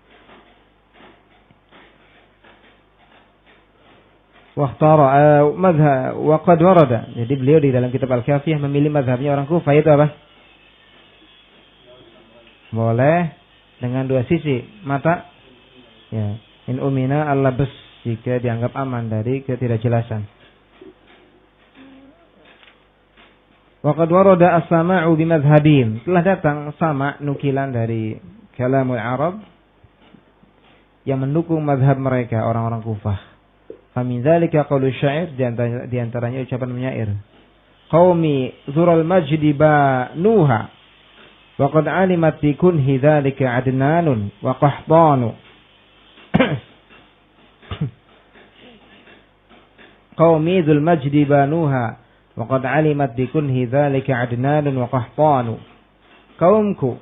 Waqtara madhhab wa qad warada. Jadi beliau di dalam kitab Al-Kafiyah memilih mazhabnya orang Kufah, itu apa? Boleh dengan dua sisi mata. Ya, in umina al-labs, jika dianggap aman dari ketidakjelasan. Waqad warada as-sama'u bimadhhabihim. Telah datang sama' nukilan dari kalamul Arab yang mendukung mazhab mereka orang-orang Kufah. Famin dzalika qaulu syair, di antaranya ucapan penyair. Qaumi zural majdi banuha wa qad alimat bi kunhi dzalika adnanun wa qahtanu. Qaumi dzul majdi banuha wa qad alimat bi kunhi dzalika adnanun wa qahtanu. Kaumku,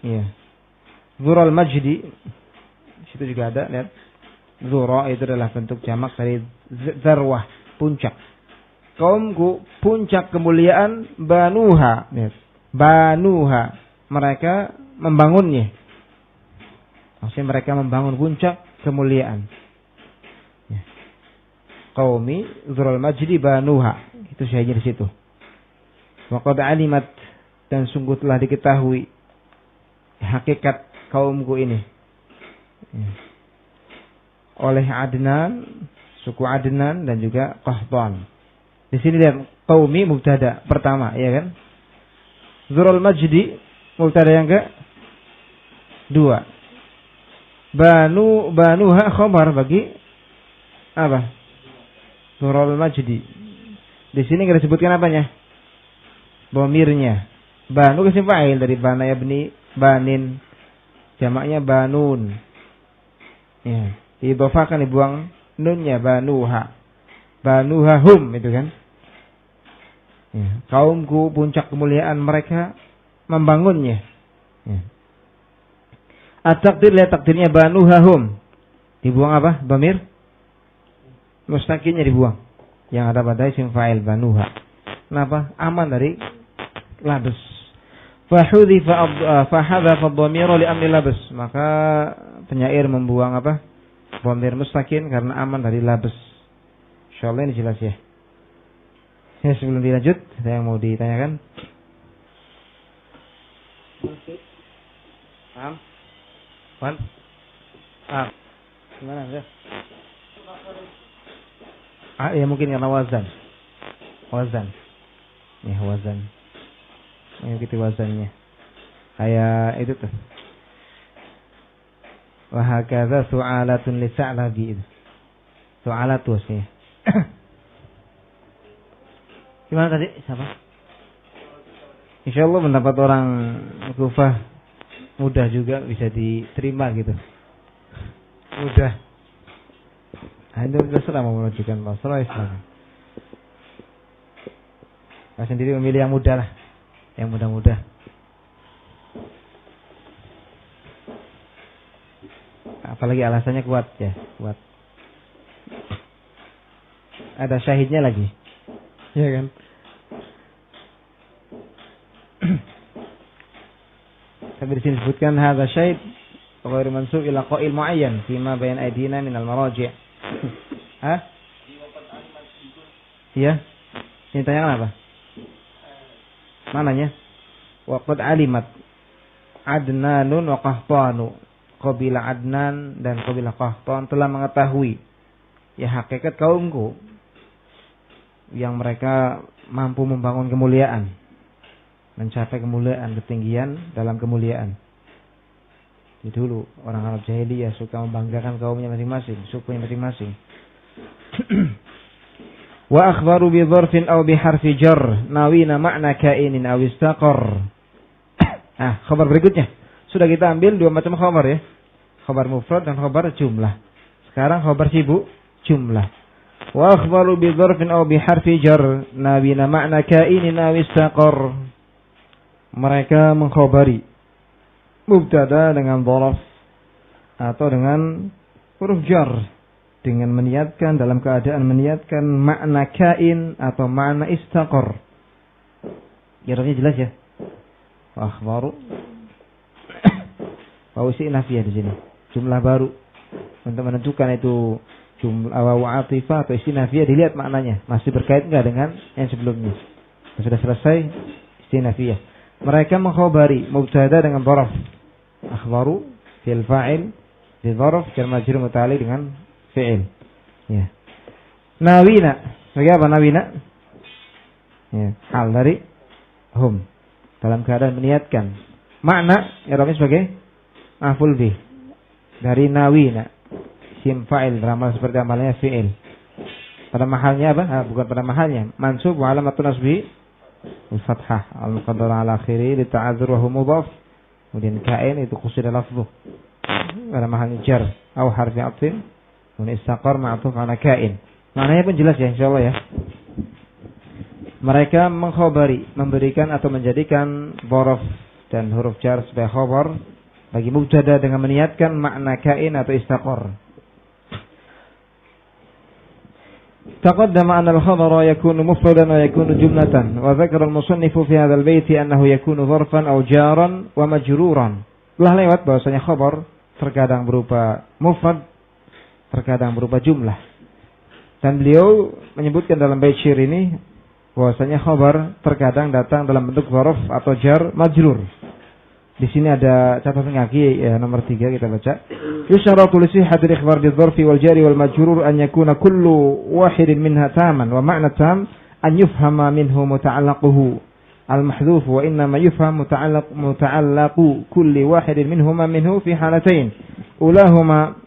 ya, zural majdi, situ juga ada, lihat. Zura itu adalah bentuk jamak dari zarwah, puncak. Kaumku, puncak kemuliaan, banuha, lihat. Banuha, mereka membangunnya. Maksudnya mereka membangun puncak kemuliaan. Ya. Qaumi zural majdi banuha, itu saja di situ. Wa qad alimat, dan sungguh telah diketahui hakikat kaumku ini. Ya. Oleh Adnan, suku Adnan, dan juga Qahtan. Di sini lihat qaumi mubtada pertama, ya kan? Zurul majdi mubtada yang kedua. Banuha khabar bagi apa? Zurul majdi. Di sini enggak disebutkan apanya? Dhamirnya. Banu isim fa'il dari bana yabni banin. Jamaknya banun. Ya. Diidhofahkan, dibuang nunnya, banuha. Banuha hum, itu kan. Ya. Kaumku puncak kemuliaan mereka membangunnya. Ya. At-takdir, lihat takdirnya banuha hum. Dibuang apa? Dhamir mustakinnya dibuang. Yang ada pada isim fa'il banuha. Kenapa? Aman dari labes. Fahadhafa ad-dhamira li amri labes. Maka penyair membuang apa? Dhamir mustakin karena aman dari labes. Insyaallah ini jelas ya. Ya, sebelum dilanjut, ada yang mau ditanyakan? Paham? Paham? Paham? Gimana ya? Ya mungkin karena wazan. Ya, wazan. Ini gitu wazannya. Kayak itu tuh. Wa hakadha su'alatun li sa'labi. Su'alatu sih. Gimana tadi? Siapa? Insyaallah mendapat orang Kufah mudah juga bisa diterima gitu. Mudah. Anda terserah mau menunjukkan masalah Islam. Saya sendiri memilih yang mudah lah. Yang mudah-mudah. Apalagi alasannya kuat ya, kuat. Ada syahidnya lagi. Ya kan? Tapi di sini disebutkan hadza syahid ghairu mansub ila qail muayyan fima bayan aydina min al-maraji'. Hah? Iya. Ini tanya apa? Mananya? Wa qad alimat Adnanun wa Qahtanu. Qabilah Adnan dan qabilah Qahtan telah mengetahui ya hakikat kaumku yang mereka mampu membangun kemuliaan, mencapai kemuliaan, ketinggian dalam kemuliaan. Jadi dulu orang Arab jahiliyah suka membanggakan kaumnya masing-masing, sukunya masing-masing. Wa akhbaru bi dzarfin aw bi harfi jar nawina ma'na kainin aw istaqar. Khabar berikutnya sudah kita ambil dua macam khabar ya. Khabar mufrad dan khabar jumlah. Sekarang khabar sibuk jumlah. Wa akhbaru bi dzarfin aw bi harfi jar nawina ma'na kainin aw istaqar. Mereka mengkhabari mubtada dengan dzaraf atau dengan huruf jar dengan meniatkan dalam keadaan meniatkan makna kain atau makna istaqar. Irabnya jelas ya. Wa akhbaru Wausi nafiyah di sini. Jumlah baru untuk menentukan itu jumlah wa atifah atau istinafiyah, dilihat maknanya masih berkait enggak dengan yang sebelumnya. Sudah selesai istinafiyah. Mereka mengkhabari mubtada dengan dzaraf. Akhbaru fil fa'il di dzaraf jar majrur muta'alliq dengan fi'il. Ya. Nawina. Sebagai apa nawina? Ya, hal dari hum. Dalam keadaan meniatkan. Makna i'rabnya sebagai maf'ul bih. Dari nawina. Isim fa'il beramal seperti amalnya fi'il. Pada mahalnya apa? Bukan pada mahalnya. Mansub wa alamatun nasbi al-fathah al-muqaddara ala akhiri li ta'adzur wa huwa mudhaf. Kemudian kain itu qusida lafdhu. Pada mahalnya jar atau harfi atfin. Kemudian istaqar ma'tuf ala kain. Maknanya pun jelas ya insyaallah ya. Mereka mengkhabari, memberikan atau menjadikan dzaraf dan huruf jar sebagai khabar bagi mubtada dengan meniatkan makna kain atau istaqar. تقدم أن الخبر يكون مفردا ويكون جملة وذكر المصنف في هذا البيت أنه يكون ظرفا أو جارا ومجرورا. Telah lewat bahwasanya khabar terkadang berupa mufrad, terkadang berupa jumlah. Dan beliau menyebutkan dalam bait syair ini bahwasanya khabar terkadang datang dalam bentuk dzaraf atau jar majrur. Di sini ada catatan kaki ya, nomor 3 kita baca. Yusharatu li sihhatil ikhbar bidzarfi wal jari wal majrur an yakuna kullu wahidin minha taman wa ma'na tam an yufhama minhu muta'allaquhu al mahdhuf wa inna ma yufham muta'allaqu kulli wahidin minhuma minhu fi halatain. Ulahuma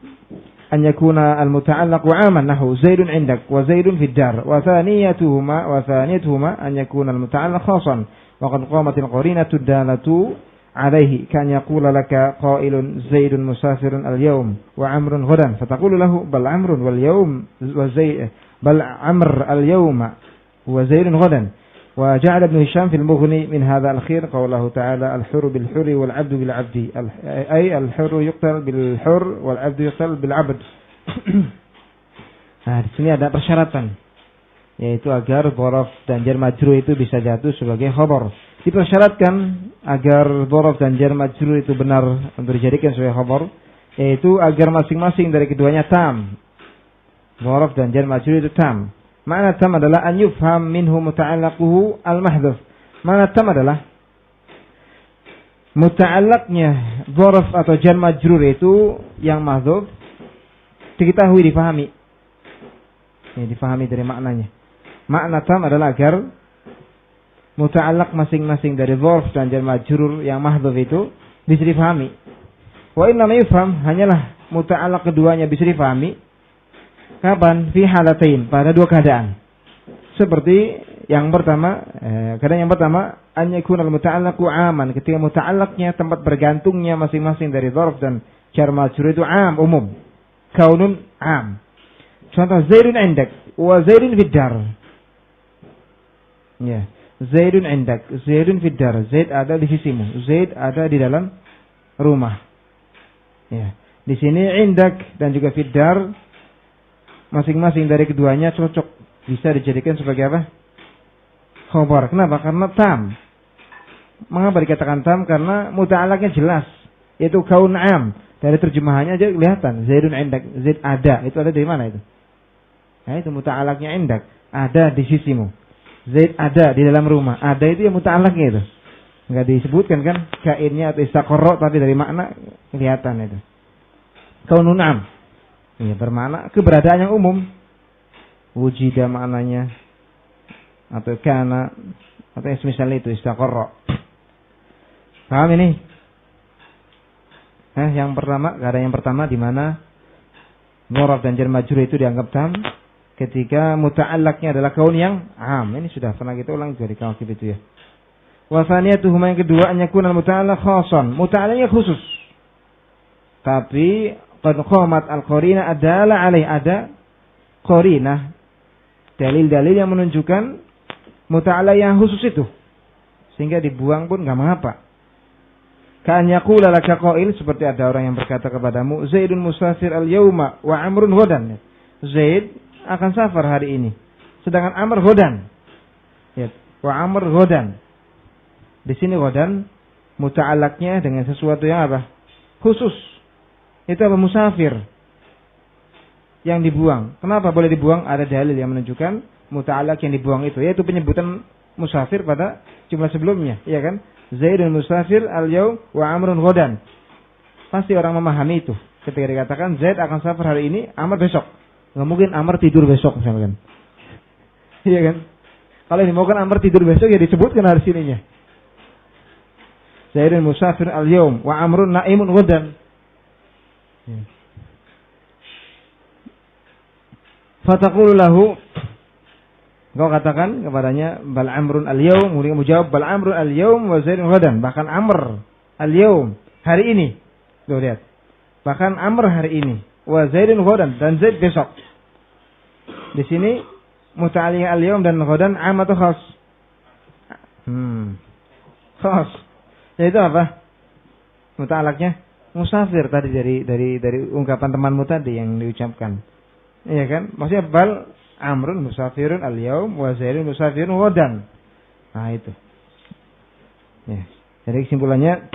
an yakuna al muta'allaqu 'aman nahu zaidun 'indak wa zaidun fi ad-dar wa thaniyatuhuma an yakuna al muta'allaq khasan wa qad qamat al qarinatu dalatu عليه كان يقول لك قائل زيد مسافر اليوم وعمر غدا فتقول له بل عمر واليوم بل عمر اليوم وزيد غدا. وجعل ابن هشام في المغني من هذا الخير قوله تعالى الحر بالحر والعبد بالعبد أي الحر يقتل بالحر والعبد يقتل بالعبد. Nah, di sini ada persyaratan, yaitu agar dhorof dan jar majrur itu bisa jatuh sebagai khabar. Dipersyaratkan agar dhorof dan jar majrur itu benar untuk dijadikan sebagai khabar, yaitu agar masing-masing dari keduanya tam. Dhorof dan jar majrur itu tam. Makna tam adalah an yufham minhu muta'allaquhu al-mahdhuf. Makna tam adalah muta'allaqnya dhorof atau jar majrur itu yang mahdhuf diketahui, difahami. Ini difahami dari maknanya. Makna tam adalah agar muta'allaq masing-masing dari dhorf dan jar majrur yang mahdhuf itu bisa difahami. Wa inna ma yufham, hanyalah muta'allaq keduanya bisa difahami. Kapan? Fi halatain, pada dua keadaan. Seperti yang pertama, keadaan yang pertama an yakunal muta'allaqu 'aman, ketika muta'allaqnya tempat bergantungnya masing-masing dari dhorf dan jar majrur itu 'am, umum. Kaunun 'am. Contoh Zaidun indak wa Zaidun fid dar. Ya, Zaidun indak, Zaidun fid dar. Zaid ada di sisimu, Zaid ada di dalam rumah. Ya. Di sini indak dan juga fid dar masing-masing dari keduanya cocok, bisa dijadikan sebagai apa? Khabar. Kenapa? Karena tam. Mengapa dikatakan tam? Karena muta'alaqnya jelas, yaitu kaun 'am. Dari terjemahannya aja kelihatan. Zaidun indak, Zaid ada. Itu ada dari mana itu? Nah, itu muta'alaqnya indak, ada di sisimu. Zaid ada di dalam rumah. Ada itu yang muta'alaqnya itu. Enggak disebutkan kan kainnya atau istaqarra, tapi dari makna kelihatan itu. Kaunun 'am. Ini bermakna keberadaan yang umum. Wujida maknanya atau kana atau misalnya itu istaqarra. Paham ini? Yang pertama, keadaan yang pertama di mana dhoraf dan jar majrur itu dianggap tam ketika muta'allaqnya adalah kaun yang 'am. Ini sudah pernah kita ulang dari kawakib itu ya. Wa tsaniyatuhuma, yang kedua, an yakuna al-muta'allaq khasan, muta'allaqnya khusus. Tapi qad qamat al-qarinah adala alaih, ada qarinah, dalil-dalil yang menunjukkan muta'allaq yang khusus itu, sehingga dibuang pun enggak mengapa. Ka'an yaqula laka qail, seperti ada orang yang berkata kepadamu, Zaidun musafir al-yawma wa Amrun ghadan. Zaid akan safar hari ini, sedangkan Amr ghadan. Ya, wa Amr ghadan. Di sini ghadan muta'allaqnya dengan sesuatu yang apa? Khusus. Itu apa? Musafir. Yang dibuang. Kenapa boleh dibuang? Ada dalil yang menunjukkan muta'allaq yang dibuang itu, yaitu penyebutan musafir pada jumlah sebelumnya, iya kan? Zaidun musafir al-yawm wa Amrun ghadan. Pasti orang memahami itu. Ketika dikatakan Zaid akan safar hari ini, Amr besok. Nggak mungkin Amr tidur besok misalkan. Iya kan? Kalau dimaukan Amr tidur besok, ya disebutkan hari sininya. Zaidun musafir al-yawm wa Amrun na'imun ghadan. Fataqulu lahu, kau katakan kepadanya bal Amrun al-yawm, kemudian kamu jawab bal Amrun al-yawm wa Zaidun ghadan. Bahkan Amr al-yawm, hari ini. Tuh lihat. Bahkan Amr hari ini, wa Zaidun ghadan, dan Zaid besok. Di sini muta'alliq al-yawm dan ghadan 'am atau khas? Khas. Yaitu apa? Muta'allaqnya musafir tadi dari ungkapan temanmu tadi yang diucapkan. Iya kan? Maksudnya bal Amrun musafirun al-yawm wa Zaidun musafirun ghadan. Nah itu. Ya. Jadi kesimpulannya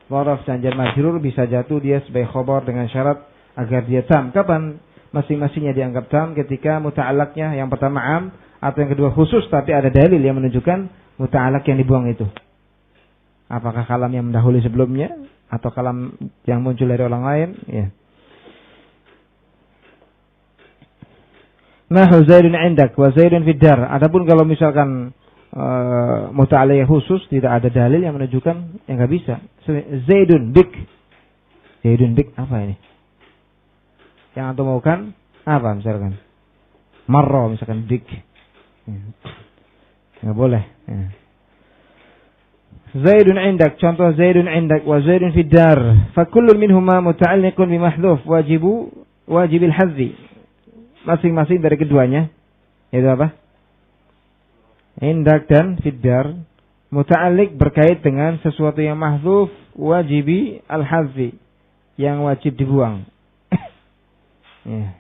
dhoraf dan jar majrur bisa jatuh dia sebagai khabar dengan syarat agar dia tam. Kapan masing-masingnya dianggap tam? Ketika muta'allaqnya yang pertama 'am atau yang kedua khusus, tapi ada dalil yang menunjukkan muta'allaq yang dibuang itu. Apakah kalam yang mendahului sebelumnya atau kalam yang muncul dari orang lain? Ya. Nahu Zaidun indak wa Zaidun fid dar. Adapun kalau misalkan muta'alliq khusus, tidak ada dalil yang menunjukkan, yang enggak bisa. Zaidun bik. Zaidun bik apa ini? Yang antum maukan apa misalkan? Marra misalkan bik. Enggak boleh. Ya. Zaidun indak, contoh Zaidun indak wa Zaidun fid dar. Fa kullun minhuma muta'alliqun bi mahdhuf wajibil hadzi. Masing-masing dari keduanya itu apa? Indak dan fid dar muta'alliq berkait dengan sesuatu yang mahdhuf wajibi al-hadzi, yang wajib dibuang. Ya.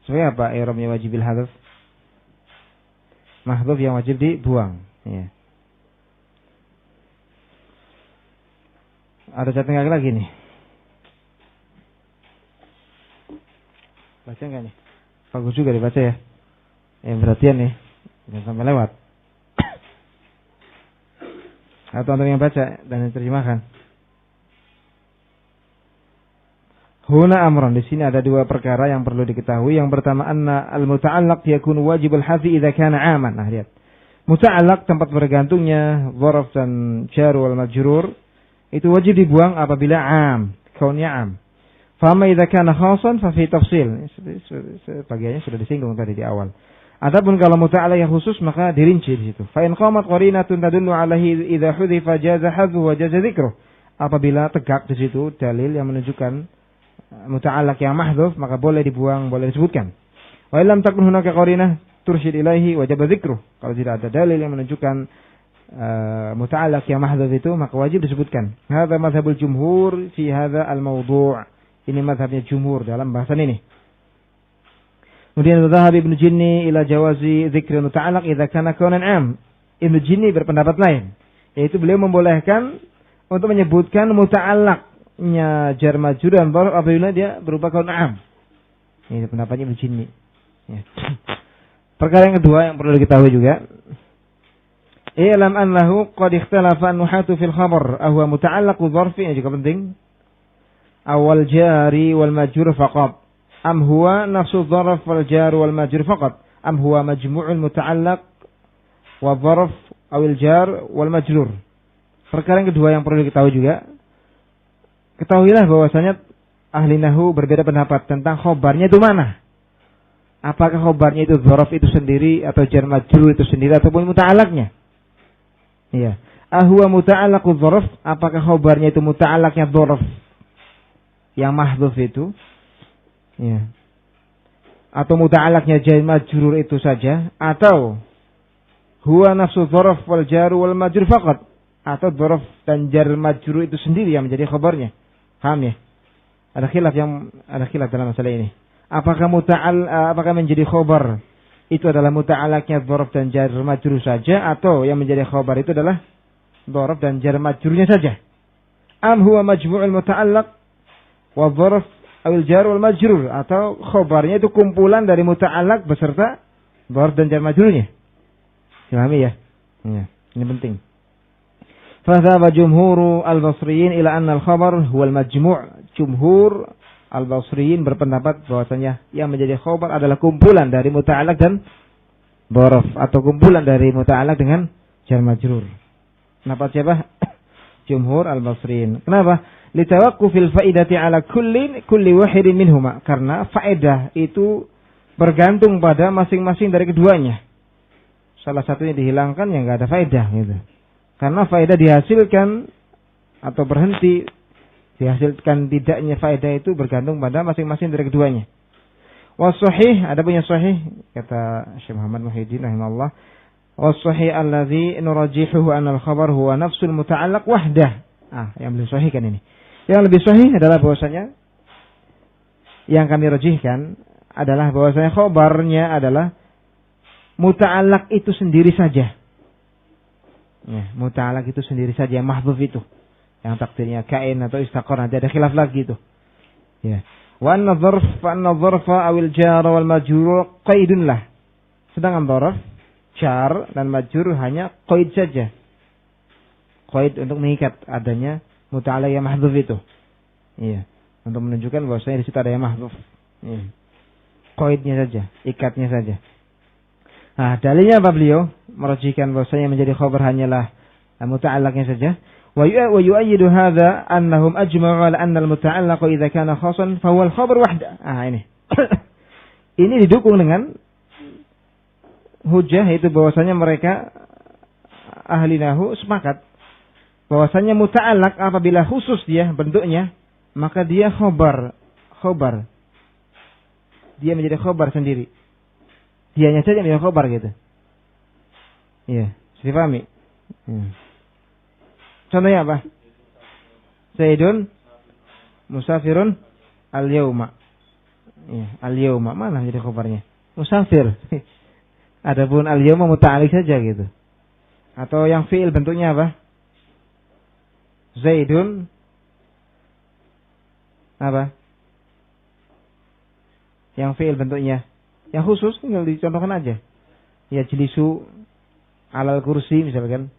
Sebagai apa i'rabnya wajibil hadz? Mahdhuf yang wajib dibuang. Ya. Ada catatan lagi nih. Baca enggak nih? Bagus juga dibaca ya. Perhatian nih. Jangan sampai lewat. Atau antum yang baca dan yang terjemahkan. Huna amron, di sini ada dua perkara yang perlu diketahui. Yang pertama, anna al-muta'allaq yakunu wajibul hadzi idza kana 'aman. Nah, lihat. Muta'allaq tempat bergantungnya dzaraf dan jar wal majrur itu wajib dibuang apabila 'am, kaunnya 'am. Fama idza kana khasan fa fi tafsil. Sebagiannya sudah disinggung tadi di awal. Adapun kalau muta'allaq yang khusus maka dirinci di situ. Fa in qamat qarinatun tadullu 'alaihi idza hudhifa jaza hadhu wa jaza dzikruh. Apabila tegak di situ dalil yang menunjukkan muta'allaq yang mahdhuf maka boleh dibuang, boleh disebutkan. Wa illam takun hunaka qarinah tursyid ilaihi wajib dzikruh. Kalau tidak ada dalil yang menunjukkan muta'allaq yang mahdhuf itu maka wajib disebutkan. Hadza mazhabul jumhur fi hadza al-mawdu'. Ini mazhabnya jumhur dalam bahasan ini. Kemudian dzahab Ibnu Jinni ila jawazi dzikri muta'allaq idza kana kaunan 'am. Ibnu Jinni berpendapat lain, yaitu beliau membolehkan untuk menyebutkan muta'allaqnya jar majrur dan dzarf apabila dia berupa kaun 'am. Ini pendapatnya Ibnu Jinni. Ya. Perkara yang kedua yang perlu diketahui juga, i'lam annahu qad ikhtalafa an-nuhatu fil khabar ahwa muta'allaqu dzarfi, ini juga penting. Awal jari wal majrur faqat am huwa nafsu dzarf wal jar wal majrur faqat am huwa majmu'ul muta'allaq wa dzarf awil jar wal majrur. Perkara yang kedua yang perlu diketahui juga, ketahuilah bahwasanya ahli nahwu berbeda pendapat tentang khobarnya itu mana. Apakah khobarnya itu dzaraf itu sendiri atau jar majrur itu sendiri ataupun muta'allaqnya? Iya. Ahwa muta'allaqu dzaraf, apakah khobarnya itu muta'allaqnya dzaraf yang mahdhuf itu? Ya. Atau muta'allaqnya jar majrur itu saja, atau huwa nafsu dzaraf wal jar wal majrur faqat, atau dzaraf dan jar majrur itu sendiri yang menjadi khabarnya. Paham ya? Ada khilaf dalam masalah ini. Apakah apakah menjadi khabar itu adalah muta'allaqnya dzaraf dan jar majrur saja, atau yang menjadi khabar itu adalah dzaraf dan jar majrurnya saja? Am huwa majmu'ul muta'allaq wa dzaraf awil jar wal majrur, atau khabarnya itu kumpulan dari muta'allaq beserta dzaraf dan jar majrurnya. Pahami ya? Ya, ini penting. Fa dhaba jumhur al-basriyin ila anna al-khabar huwa al-majmu'. Jumhur al-basriyin berpendapat bahwasanya yang menjadi khabar adalah kumpulan dari muta'allaq dan dzaraf, atau kumpulan dari muta'allaq dengan jar majrur. Pendapat siapa? Jumhur al-basriyin. Kenapa? Litawaqqufil faidati ala kulli wahidin minhuma, karena faedah itu bergantung pada masing-masing dari keduanya. Salah satunya dihilangkan yang enggak ada faedah gitu. Karena faedah dihasilkan atau berhenti, dihasilkan tidaknya faedah itu bergantung pada masing-masing dari keduanya. Was sahih, ada punya sahih kata Syekh Muhammad Muhyiddin rahimahullah, was sahih allazi nurajjihuhu anna al-khabar huwa nafsul muta'allaq wahdah. Yang lebih sahih kan ini. Yang lebih sahih adalah bahwasanya yang kami rajihkan adalah bahwasanya khabarnya adalah muta'allaq itu sendiri saja. Ya, muta'allaq itu sendiri saja, yang mahdhuf itu. Yang takdirnya kain atau istaqar, nanti ada khilaf lagi itu. Ya. Wa anna dzarfa awil jar wal majrur qaidun lah. Sedangkan dzarf, jar dan majrur hanya qaid saja. Qaid untuk mengikat adanya muta'allaq yang mahdhuf itu. Iya. Untuk menunjukkan bahwasanya di situ ada yang mahdhuf. Iya. Qaidnya saja, ikatnya saja. Nah, dalilnya apa beliau? Merajihkan bahwasanya menjadi khabar hanyalah muta'allaqnya saja. Wa yu'ayyidu hadza annahum ajma'u 'ala anna al-muta'allaq idza kana khasan fa huwa al-khabar wahda. Ini. Ini didukung dengan hujjah, yaitu bahwasanya mereka ahli nahu sepakat bahwasanya muta'allaq apabila khusus dia bentuknya, maka dia khobar. Dia menjadi khobar sendiri. Dianya saja menjadi khobar gitu. Iya, bisa dipahami? Contohnya apa? Zaidun musafirun al-yauma. Ya, al-yauma mana jadi khobarnya? Musafir. Adapun al-yauma muta'alliq saja gitu. Atau yang fi'il bentuknya apa? Zaidun apa? Yang fi'il bentuknya. Yang khusus tinggal dicontohkan aja. Ya jelisu alal kursi misalkan.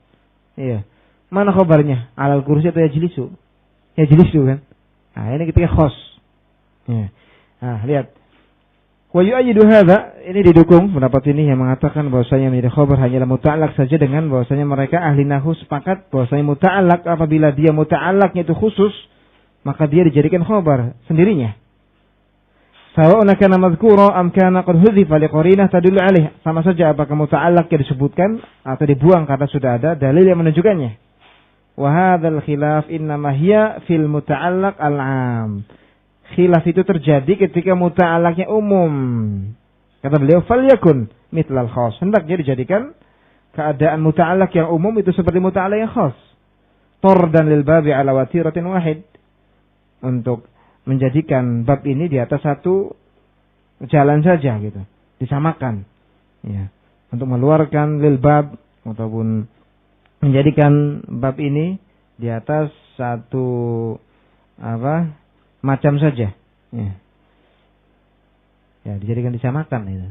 Iya. Mana khabarnya? Alal kursi atau ya jelisu? Ya jelisu kan. Nah, ini ketika khos. Ya. Nah, lihat. Wa yu'ayyidu hadza, ini didukung pendapat ini yang mengatakan bahwasanya menjadi khabar hanyalah muta'allaq saja dengan bahwasanya mereka ahli nahwu sepakat bahwasanya muta'allaq apabila dia muta'allaqnya itu khusus, maka dia dijadikan khabar sendirinya. Sawa'un kana madhkura am kana qad hudhifa liqarinah tadullu alaih. Sama saja apakah muta'allaq yang disebutkan atau dibuang karena sudah ada dalil yang menunjukkannya. Wa hadzal khilaf innama hiya fil muta'allaq al-'am. Khilaf itu terjadi ketika muta'allaqnya umum. Kata beliau, falyakun mithlal khas. Hendaknya dijadikan keadaan muta'allaq yang umum itu seperti muta'allaq yang khas. Tordan lil babi ala watiratin wahid. Untuk menjadikan bab ini di atas satu jalan saja gitu. Disamakan. Ya. Untuk mengeluarkan lil bab ataupun menjadikan bab ini di atas satu macam saja. Ya, dijadikan disamakan itu.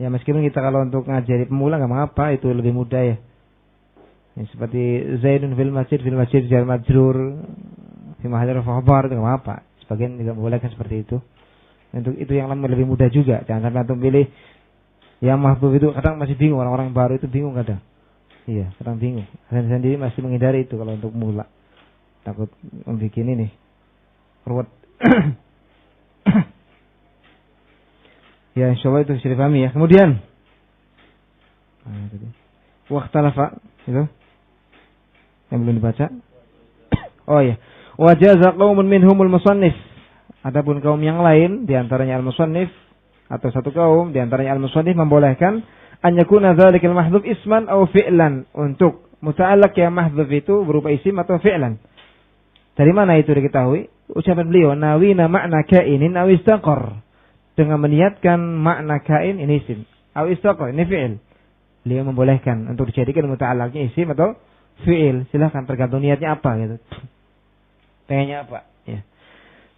Ya, meskipun kita kalau untuk ngajari pemula enggak mengapa, itu lebih mudah ya. Seperti Zaidun fil masjid jar majrur fi mahallin khabar itu enggak mengapa. Sebagian juga membolehkan seperti itu. Untuk itu yang lebih mudah juga. Jangan sampai antum pilih yang mahfuz itu, kadang masih bingung, orang-orang baru itu bingung kadang. Iya, kadang bingung. Saya sendiri masih menghindari itu kalau untuk pemula. Takut membuat ini ruwet. Ya, insyaallah itu bisa dipahami ya. Kemudian waqtalafa itu yang belum dibaca. Oh ya. Wa jaza qaumun minhumul musannif. Adapun kaum yang lain di antaranya al-musannif atau satu kaum di antaranya al-musannif membolehkan an yakuna dzalikal mahdhuf isman aw fi'lan, untuk muta'allaq yang mahdhuf itu berupa isim atau fi'lan. Dari mana itu diketahui? Ucapan beliau, nawina makna kainin aw istaqar. Dengan meniatkan makna kain ini isim, aw istaqar ini fi'il. Beliau membolehkan untuk dijadikan muta'allaqnya isim atau fi'il. Silakan tergantung niatnya apa gitu. Pengennya apa? Ya.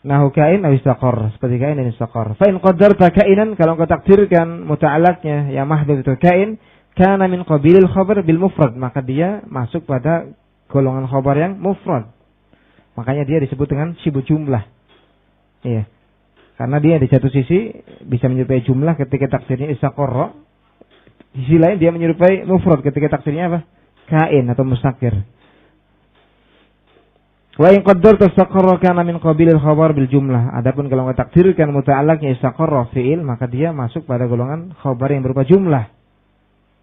Nahu kain aw istaqar, seperti kain dan istaqar. Fa in qaddarta kainan, kalau engkau takdirkan muta'allaqnya yang mahdhuf itu kain, kana min qabilil khabar bil mufrad, maka dia masuk pada golongan khabar yang mufrad. Makanya dia disebut dengan syibu jumlah. Iya. Karena dia di satu sisi bisa menyerupai jumlah ketika taksirnya istaqarra. Di sisi lain dia menyerupai mufrad ketika taksirnya apa? Kain atau mustaqir. Wa in qaddarta istaqarra kana min qabilil khabar bil jumlah. Adapun kalau kita takdirkan muta'allaqnya istaqarra fi'il, maka dia masuk pada golongan khabar yang berupa jumlah.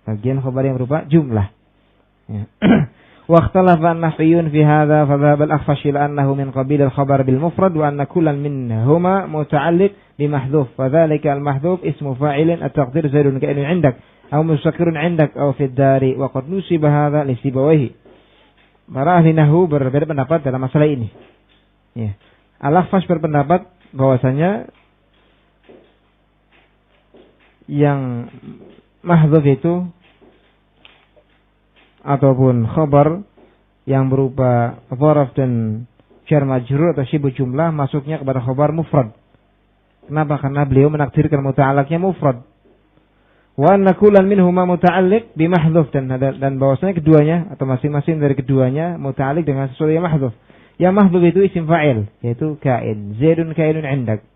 Bagian khabar yang berupa jumlah. Ya. واختلف النحويون في هذا فذهب الأخفش إلى أنه من قبيل الخبر بالمفرد وأن كلا منهما متعلق بمحذوف فذلك المحذوف اسم فاعل التقدير زيد كائن عندك أو مستقر عندك أو في الدار وقد نسب هذا لسيبويه. Para ahli nahwu berbeda pendapat dalam masalah ini. Ya. Al-Akhfash berpendapat bahwasanya yang mahdzuf itu ataupun khabar yang berupa dzaraf dan jar majrur atau syibu jumlah masuknya kepada khabar mufrad. Kenapa? Karena beliau menakdirkan muta'allaqnya mufrad. Wa anna kullan minhuma muta'alliq bi mahdhuf, dan bahwasanya keduanya atau masing-masing dari keduanya muta'alliq dengan sesuatu yang mahdhuf. Yang mahdhuf itu isim fa'il, yaitu kain. Zaidun kainun 'indak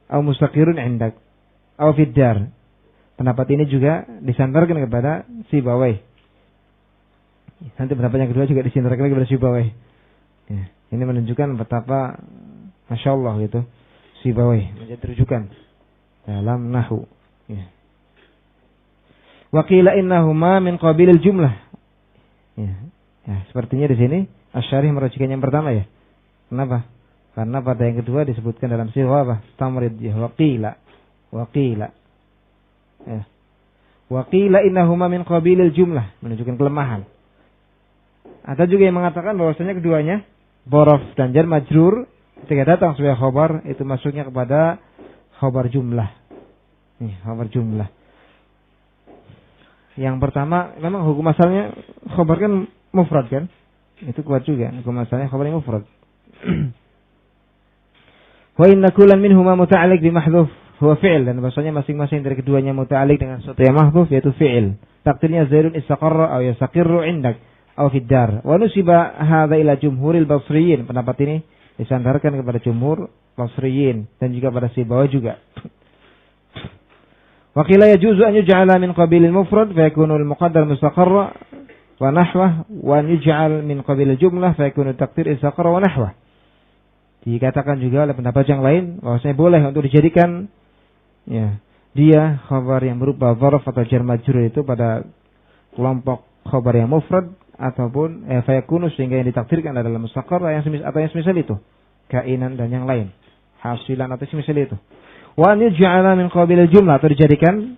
atau mustaqirun 'indak atau fid dar. Pendapat ini juga disandarkan kepada Sibawayh. Nanti pendapat yang kedua juga disandarkan kepada Sibawayh. Ya, ini menunjukkan betapa Masya Allah gitu Sibawayh menjadi rujukan dalam nahwu. Ya. Wa qila innahuma min qabilil jumlah. Ya. Ya, sepertinya di sini Asy-Syarih merujukan yang pertama ya. Kenapa? Karena pada yang kedua disebutkan dalam sirah apa? Tamrid ya, waqila. Ya. Waqila innahuma min qabilil jumlah, menunjukkan kelemahan. Ada juga yang mengatakan bahwasanya keduanya dzaraf dan jar majrur ketika datang sebagai khabar itu masuknya kepada khabar jumlah. Nih, khabar jumlah. Yang pertama memang hukum asalnya khabar kan mufrad kan? Itu kuat juga hukum asalnya khabar mufrad. Wa inna kullan minhuma muta'alliq bi mahdhuf huwa fi'il, dan bahasanya masing-masing dari keduanya muta'alliq dengan sesuatu yang mahdhuf yaitu fi'il. Takdirnya Zaidun istaqarra aw yastaqirru indak aw fid dar. Wa nusiba hadza ila jumhuril basriyin. Pendapat ini disandarkan kepada jumhur basriyin dan juga pada Sibawa juga. Wa qila yajuzu an yuj'ala min qabilil mufrad fa yakunu al muqaddar mustaqarra wa nahwa wa an yuj'al min qabilil jumlah fa yakunu taqdir istaqarra wa nahwa. Dikatakan juga oleh pendapat yang lain bahwasanya boleh untuk dijadikan ya dia khabar yang berupa dzaraf atau jar majrur itu pada kelompok khabar yang mufrad ataupun fayakunu sehingga yang ditakdirkan adalah mustaqar atau yang semisal itu, kainan dan yang lain, hasilan atau semisal itu. Wa an yuj'ala min qabilil jumlah, atau dijadikan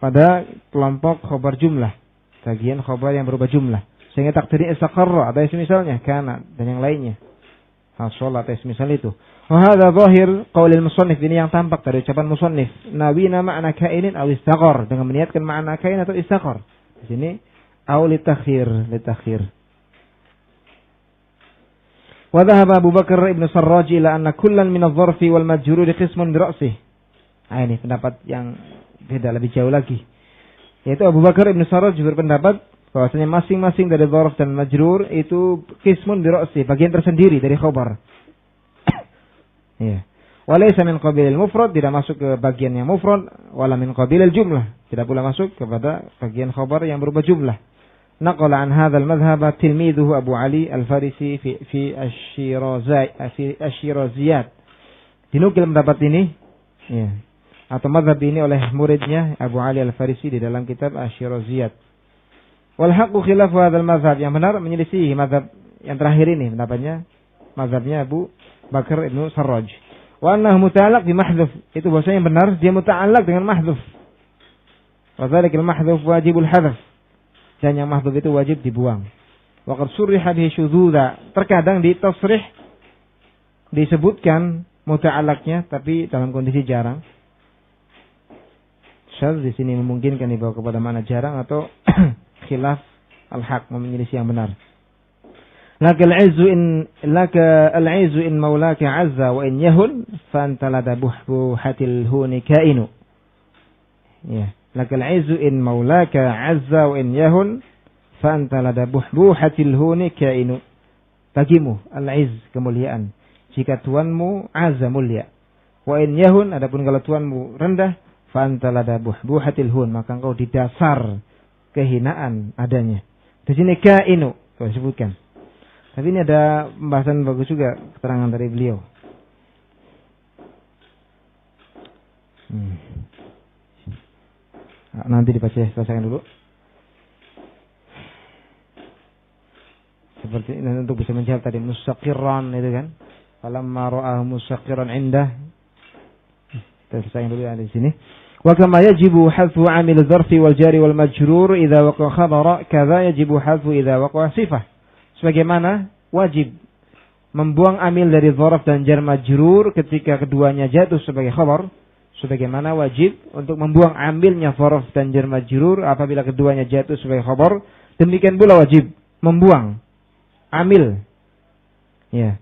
pada kelompok khabar jumlah, bagian khabar yang berupa jumlah, sehingga takdirnya istaqarra atau yang semisalnya, kana dan yang lainnya, hasal atau semisal itu. Wa hadza zahir qaulil musannif, ini yang tampak dari ucapan musannif, nawina ma'na kainin aw istaqar, dengan meniatkan makna kain atau istaqar. Di sini au litakhir. Wa dhahaba Abu Bakar Ibn Sarraj ila anna kullan min adh-dharfi wal majrur qismun bi ra'sih. Ini pendapat yang beda lebih jauh lagi. Yaitu Abu Bakar Ibn Sarraj berpendapat bahwasanya masing-masing dari dzarf dan majrur itu qismun bi ra'sih, bagian tersendiri dari khabar. Ya. Walaysa min qabilil mufrad, tidak masuk ke bagian yang mufrad, wala min qabilil jumlah, tidak pula masuk kepada bagian khabar yang berupa jumlah. Naqala an hadzal madhhab tilmidhuhu Abu Ali Al-Farisi fi Asy-Syiraziyat. Dinukil pendapat ini ya, atau mazhab ini oleh muridnya Abu Ali Al-Farisi di dalam kitab Asy-Syiraziyat. Wal haqqu khilafu hadzal madhhab, yang benar menyelisih mazhab yang terakhir ini, pendapatnya mazhabnya Abu Bakar Ibn Sarraj. Wa annahu muta'allaq bi mahdhuf, itu bahasa yang benar dia muta'allaq dengan mahdhuf. Wa dzalikal mahdhuf wajibul hadzf, dan yang mahdhuf itu wajib dibuang. Wa qad surriha bihi syudzudha, terkadang di tasrih disebutkan muta'allaqnya tapi dalam kondisi jarang. Syadz di sini memungkinkan dibawa kepada makna jarang atau khilaf al-haq, menyelisih yang benar. Laka al-'izzu in maulaka 'azza wa in yahun fa anta lada buhbuhatil huni kainu. Ya, laka al-'izzu in maulaka 'azza wa in yahun fa anta lada buhbuhatil huni kainu. Bagimu al-'izz, kemuliaan, jika tuanmu 'azza, mulia, wa in yahun, adapun kalau tuanmu rendah, fa anta lada buhbuhatil hun, maka engkau di dasar kehinaan adanya. Di sini kainu tuh disebutkan. Tapi ini ada pembahasan bagus juga, keterangan dari beliau. Nanti dibacakan dulu. Seperti ini untuk bisa menjawab tadi mustaqirran itu kan. Falamma ra'ahu mustaqirran indah. Kita selesaikan dulu di sini. Wa kama yajibu hadfu 'amil dzarfi wal jari wal majrur idza waqa khabara, kadza yajibu hadfu idza waqa sifah. Sebagaimana wajib membuang amil dari dzaraf dan jar majrur ketika keduanya jatuh sebagai khabar, sebagaimana wajib untuk membuang amilnya dzaraf dan jar majrur apabila keduanya jatuh sebagai khabar, demikian pula wajib membuang amil. Ya.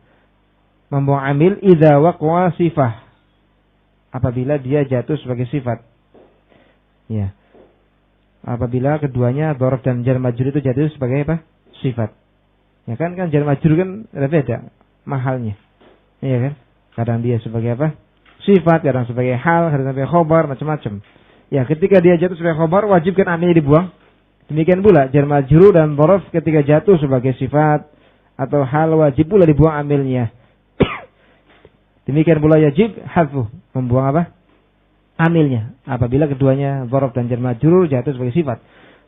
Membuang amil idza waqa sifah, apabila dia jatuh sebagai sifat. Ya. Apabila keduanya dzaraf dan jar majrur itu jatuh sebagai apa? Sifat. Ya kan jar majrur kan beda mahalnya. Iya kan? Kadang dia sebagai apa? Sifat, kadang sebagai hal, kadang sebagai khobar, macam-macam. Ya, ketika dia jatuh sebagai khobar, wajib kan amilnya dibuang. Demikian pula jar majrur dan dzaraf ketika jatuh sebagai sifat atau hal, wajib pula dibuang amilnya. Demikian pula wajib hadfu, membuang apa? Amilnya apabila keduanya dzaraf dan jar majrur jatuh sebagai sifat.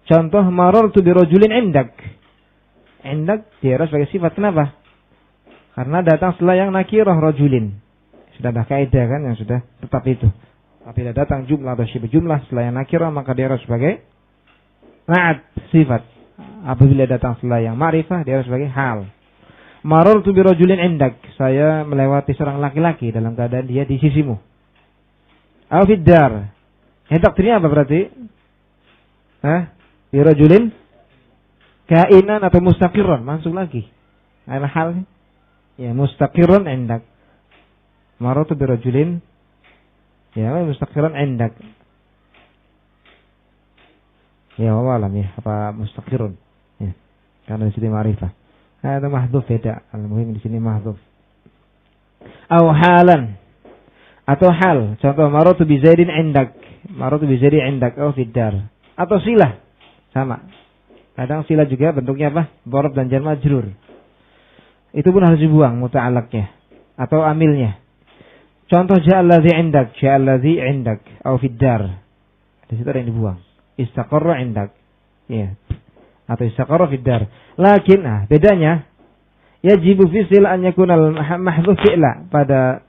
Contoh marartu bi rajulin indak. indak diarah sebagai sifat. Kenapa? Karena datang setelah yang nakirah rajulin. Sudah ada kaidah kan yang sudah tetap itu. Apabila datang jumlah atau syibu jumlah setelah yang nakirah maka diarah sebagai na'at sifat. Apabila datang setelah yang ma'rifah diarah sebagai hal. Marartu bi rajulin indak. Saya melewati seorang laki-laki dalam keadaan dia di sisimu. Aw fid dar. Takdirnya apa berarti? Bi rajulin kainan atau mustaqirran, masuk lagi. Ada hal ya mustaqirran indak. Marartu bi rajulin ya mustaqirran indak. Ya wallahi ya apa mustaqirun. Ya. Karena di sini ma'rifah. Ada mahdhuf beda. Al-muhim di sini mahdhuf. Aw halan. Atau hal. Contoh marartu bi Zaidin indak. Marartu bi Zaidin indak aw fid dar. Atau silah. Sama. Kadang silah juga bentuknya apa? Dharab dan jar majrur. Itu pun harus dibuang muta'allaqnya atau amilnya. Contoh ja'alladzi indak, ja'alladzi indak aw fid dar. Di situ ada yang dibuang. Istaqarra indak. Ya. Atau istaqarra fid dar. Lakin bedanya yajibu fi sil an yakuna al-mahdhuf fi'la. Pada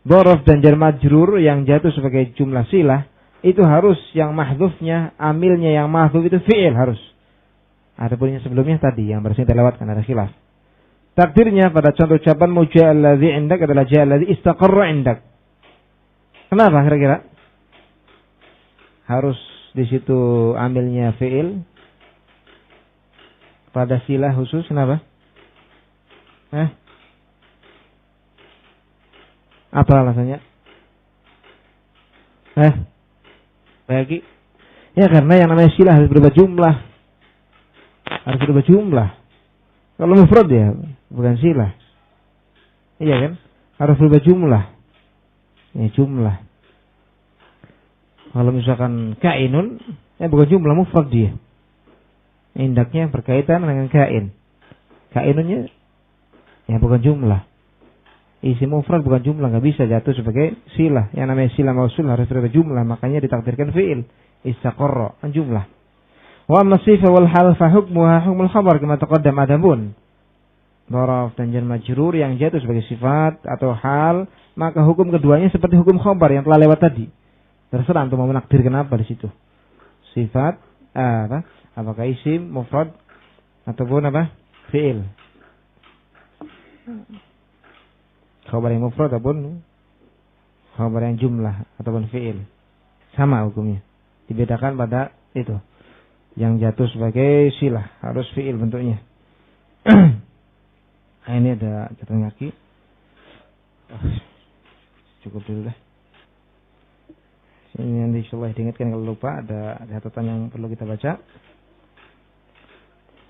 dharaf dan jar majrur yang jatuh sebagai jumlah silah itu harus yang mahdhufnya, amilnya yang mahdhuf itu fi'il harus. Adapun yang sebelumnya tadi yang barusan kita lewatkan ada khilaf. Takdirnya pada contoh ucapan ja'alladzi indak adalah ja'alladzi istaqarra indak. Kenapa kira-kira? Harus di situ amilnya fi'il. Pada silah khusus kenapa? Apa alasannya? Bagi? Ya karena yang namanya silah harus berubah jumlah. Harus berubah jumlah. Kalau mufrad ya bukan silah. Iya kan? Harus berubah jumlah. Ya jumlah. Kalau misalkan kainun, ya bukan jumlah mufrad dia. Indaknya berkaitan dengan kain. Kainunnya ya bukan jumlah. Isi mufrad bukan jumlah, nggak bisa jatuh sebagai silah. Yang namanya silah mausul harus berubah jumlah, makanya ditakdirkan fi'il. Istaqarra jumlah. Wa amma sifah wal hal fa hukmuha hukmul khabar kama taqaddam. Adapun dharaf dan jar majrur yang jatuh sebagai sifat atau hal, maka hukum keduanya seperti hukum khabar yang telah lewat tadi. Terserah untuk mau menakdirkan apa di situ. Sifat apakah isim, mufrad ataupun apa? Fi'il. Khabar yang mufrad ataupun khabar yang jumlah ataupun fi'il. Sama hukumnya. Dibedakan pada itu. Yang jatuh sebagai silah harus fi'il bentuknya. Ini ada catatan kaki. Cukup dulu lah. Ini nanti insyaallah diingatkan kalau lupa ada catatan yang perlu kita baca.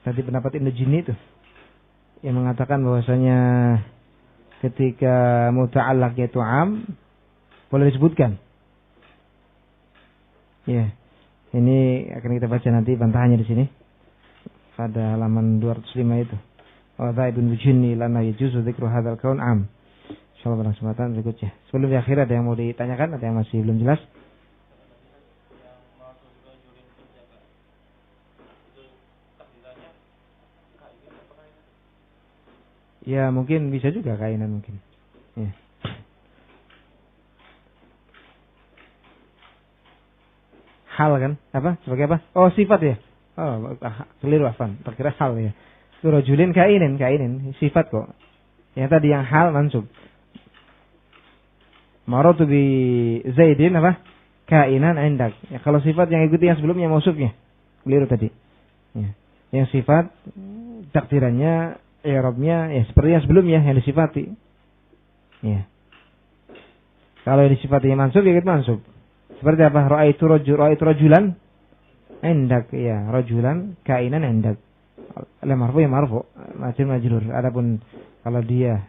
Tadi pendapat Ibnu Jinni itu yang mengatakan bahwasanya ketika muta'allaq yaitu am boleh disebutkan. Ya. Ini akan kita baca nanti bantahannya di sini pada halaman 205 itu. Wa Ibnu Jinni lana yajuzu dzikru hadzal kaun am. Insyaallah pada kesempatan berikutnya. Sebelum di akhir ada yang mau ditanyakan, ada yang masih belum jelas? Ya mungkin bisa juga kainan mungkin. Ya. Hal kan? Apa? Sebagai apa? Oh sifat ya? Oh keliru afan. Terkira hal ya. Rajulin kainin. Sifat kok. Yang tadi yang hal mansub. Maratu bi Zaidin apa? Kainan indak. Ya, kalau sifat yang ikuti yang sebelumnya mausufnya. Keliru tadi. Ya. Yang sifat takdirannya i'rabnya ya seperti yang sebelumnya yang disifati. Ya. Kalau yang disifati yang mansub ya ikut mansub. Seperti apa? Ra'aitu rajulan indak ya, rajulan kainan indak. Al marfu ya marfu, majrur. Adapun kalau dia